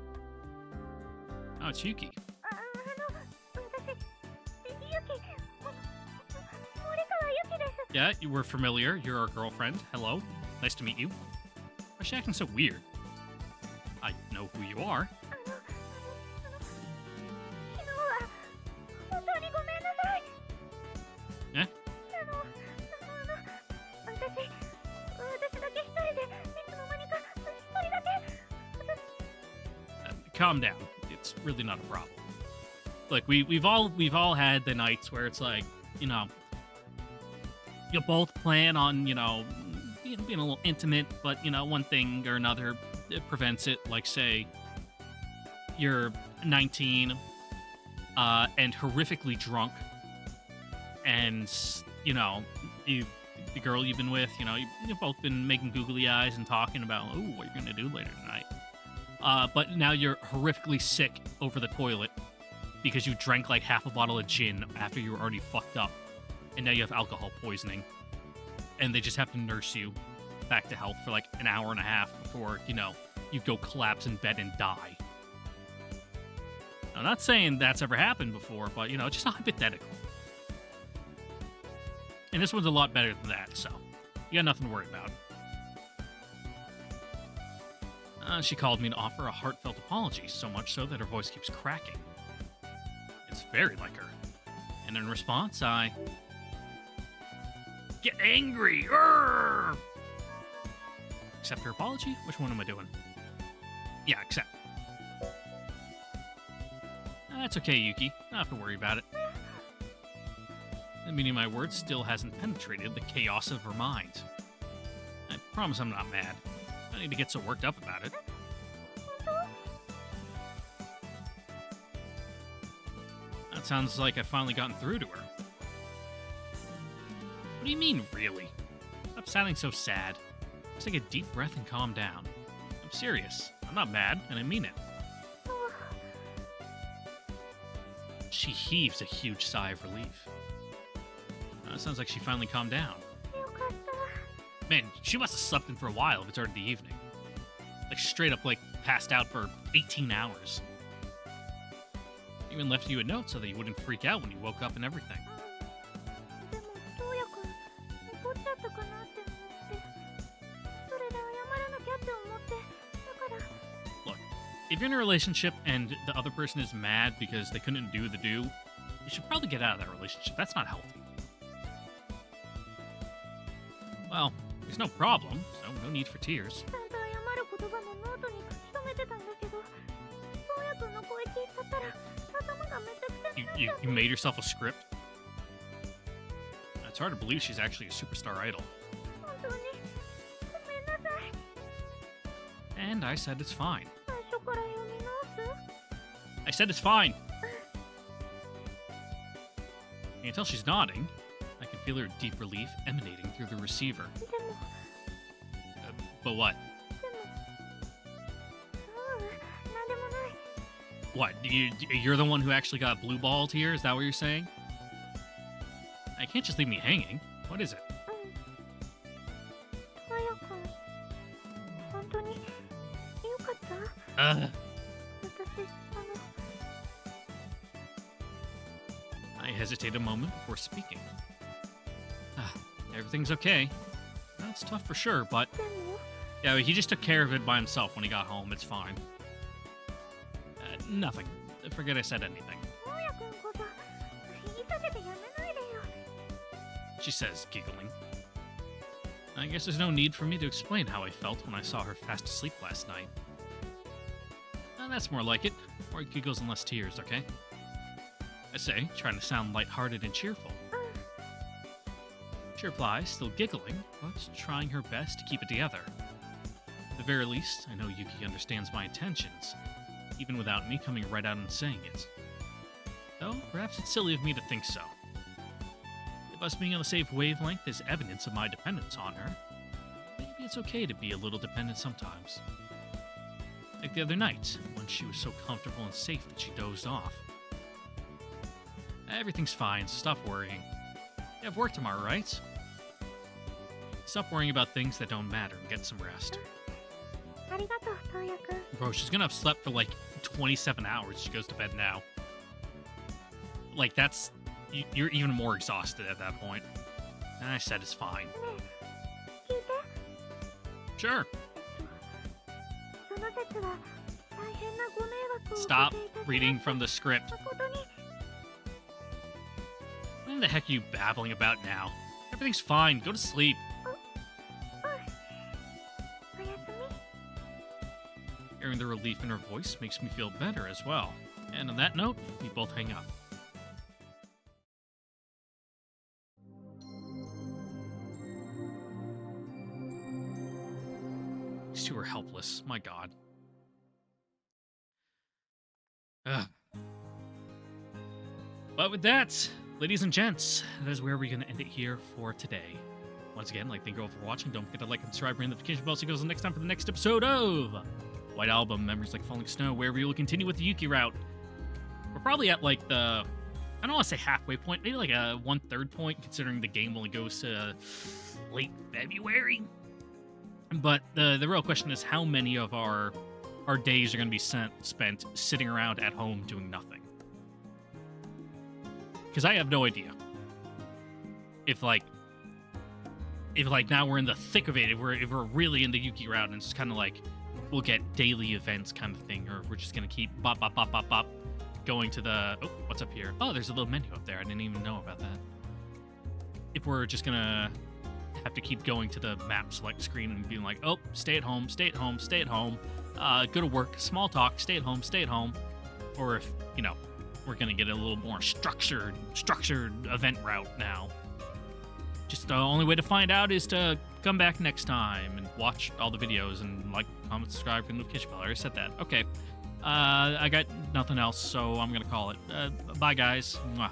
Oh, it's Yuki. Yeah, you were familiar. You're our girlfriend. Hello. Nice to meet you. Why is she acting so weird? I know who you are. Eh? Calm down. It's really not a problem. Look, we've all had the nights where it's like, you know, you both plan on, you know, being a little intimate, but, you know, one thing or another prevents it. Like, say, you're 19 and horrifically drunk, and, you know, the girl you've been with, you know, you've both been making googly eyes and talking about, oh, what you're going to do later tonight. But now you're horrifically sick over the toilet because you drank like half a bottle of gin after you were already fucked up. And now you have alcohol poisoning. And they just have to nurse you back to health for like an hour and a half before, you know, you go collapse in bed and die. I'm not saying that's ever happened before, but, you know, just a hypothetical. And this one's a lot better than that, so you got nothing to worry about. She called me to offer a heartfelt apology, so much so that her voice keeps cracking. It's very like her. And in response, I get angry. Urgh! Accept her apology? Which one am I doing? Yeah, accept. That's okay, Yuki. Don't have to worry about it. The meaning of my words still hasn't penetrated the chaos of her mind. I promise I'm not mad. I don't need to get so worked up about it. That sounds like I've finally gotten through to her. What do you mean, really? Stop sounding so sad. Just take a deep breath and calm down. I'm serious. I'm not mad, and I mean it. She heaves a huge sigh of relief. It sounds like she finally calmed down. Man, she must have slept in for a while if it's already the evening. Like, straight up, like, passed out for 18 hours. Even left you a note so that you wouldn't freak out when you woke up and everything. Look, if you're in a relationship and the other person is mad because they couldn't do the do, you should probably get out of that relationship. That's not healthy. Well, there's no problem, so no need for tears. You made yourself a script? It's hard to believe she's actually a superstar idol. And I said it's fine. 最初から読み直す I said it's fine. You can tell she's nodding. I can feel her deep relief emanating through the receiver. でも But what? でもなんでもない What? You're the one who actually got blue balled here? Is that what you're saying? I can't just leave me hanging. What is it? トヤ君本当によかった Ugh. 私I hesitate a moment before speaking. Everything's okay. That's tough for sure, but でも yeah, he just took care of it by himself when he got home. It's fine. Nothing. Forget I said anything. トヤ君こそ言いたててやめないでよ She says, giggling. I guess there's no need for me to explain how I felt when I saw her fast asleep last night. That's more like it. More giggles and less tears, okay? I say, trying to sound lighthearted and cheerful. She replies, still giggling, but trying her best to keep it together. At the very least, I know Yuki understands my intentions, even without me coming right out and saying it. Though, perhaps it's silly of me to think so. If us being on the same wavelength is evidence of my dependence on her, maybe it's okay to be a little dependent sometimes. Like the other night, when she was so comfortable and safe that she dozed off. Everything's fine, so stop worrying. You have work tomorrow, right? Stop worrying about things that don't matter and get some rest. ありがとうトヤ君 Bro, she's gonna have slept for like 27 hours. She goes to bed now. Like, that's... You're even more exhausted at that point. And I said it's fine. 聞いて Sure. その説は大変なご迷惑を Stop おかけいたし reading from the script. 誠に What the heck are you babbling about now? Everything's fine. Go to sleep. おやすみ Hearing the relief in her voice makes me feel better as well. And on that note, we both hang up. These two are helpless. My god. Ugh. But with that, ladies and gents, that is where we're going to end it here for today. Once again, thank you all for watching. Don't forget to like and subscribe, ring the notification bell so it goes next time for the next episode of White Album, Memories Like Falling Snow, where we will continue with the Yuki route. We're probably at the, I don't want to say halfway point, maybe a 1/3 point, considering the game only goes to late February. But the real question is how many of our days are going to be spent sitting around at home doing nothing. Because I have no idea. If now we're in the thick of it, if we're really in the Yuki route and it's kind of we'll get daily events kind of thing, or if we're just going to keep bop, bop, bop, bop, bop, going to the... Oh, what's up here? Oh, there's a little menu up there. I didn't even know about that. If we're just going to have to keep going to the map select screen and being like, oh, stay at home, stay at home, stay at home, go to work, small talk, stay at home, or if, we're going to get a little more structured event route now. Just the only way to find out is to come back next time and watch all the videos and comment, subscribe, and notification bell. I already said that. Okay. I got nothing else, so I'm going to call it. Bye, guys. Mwah.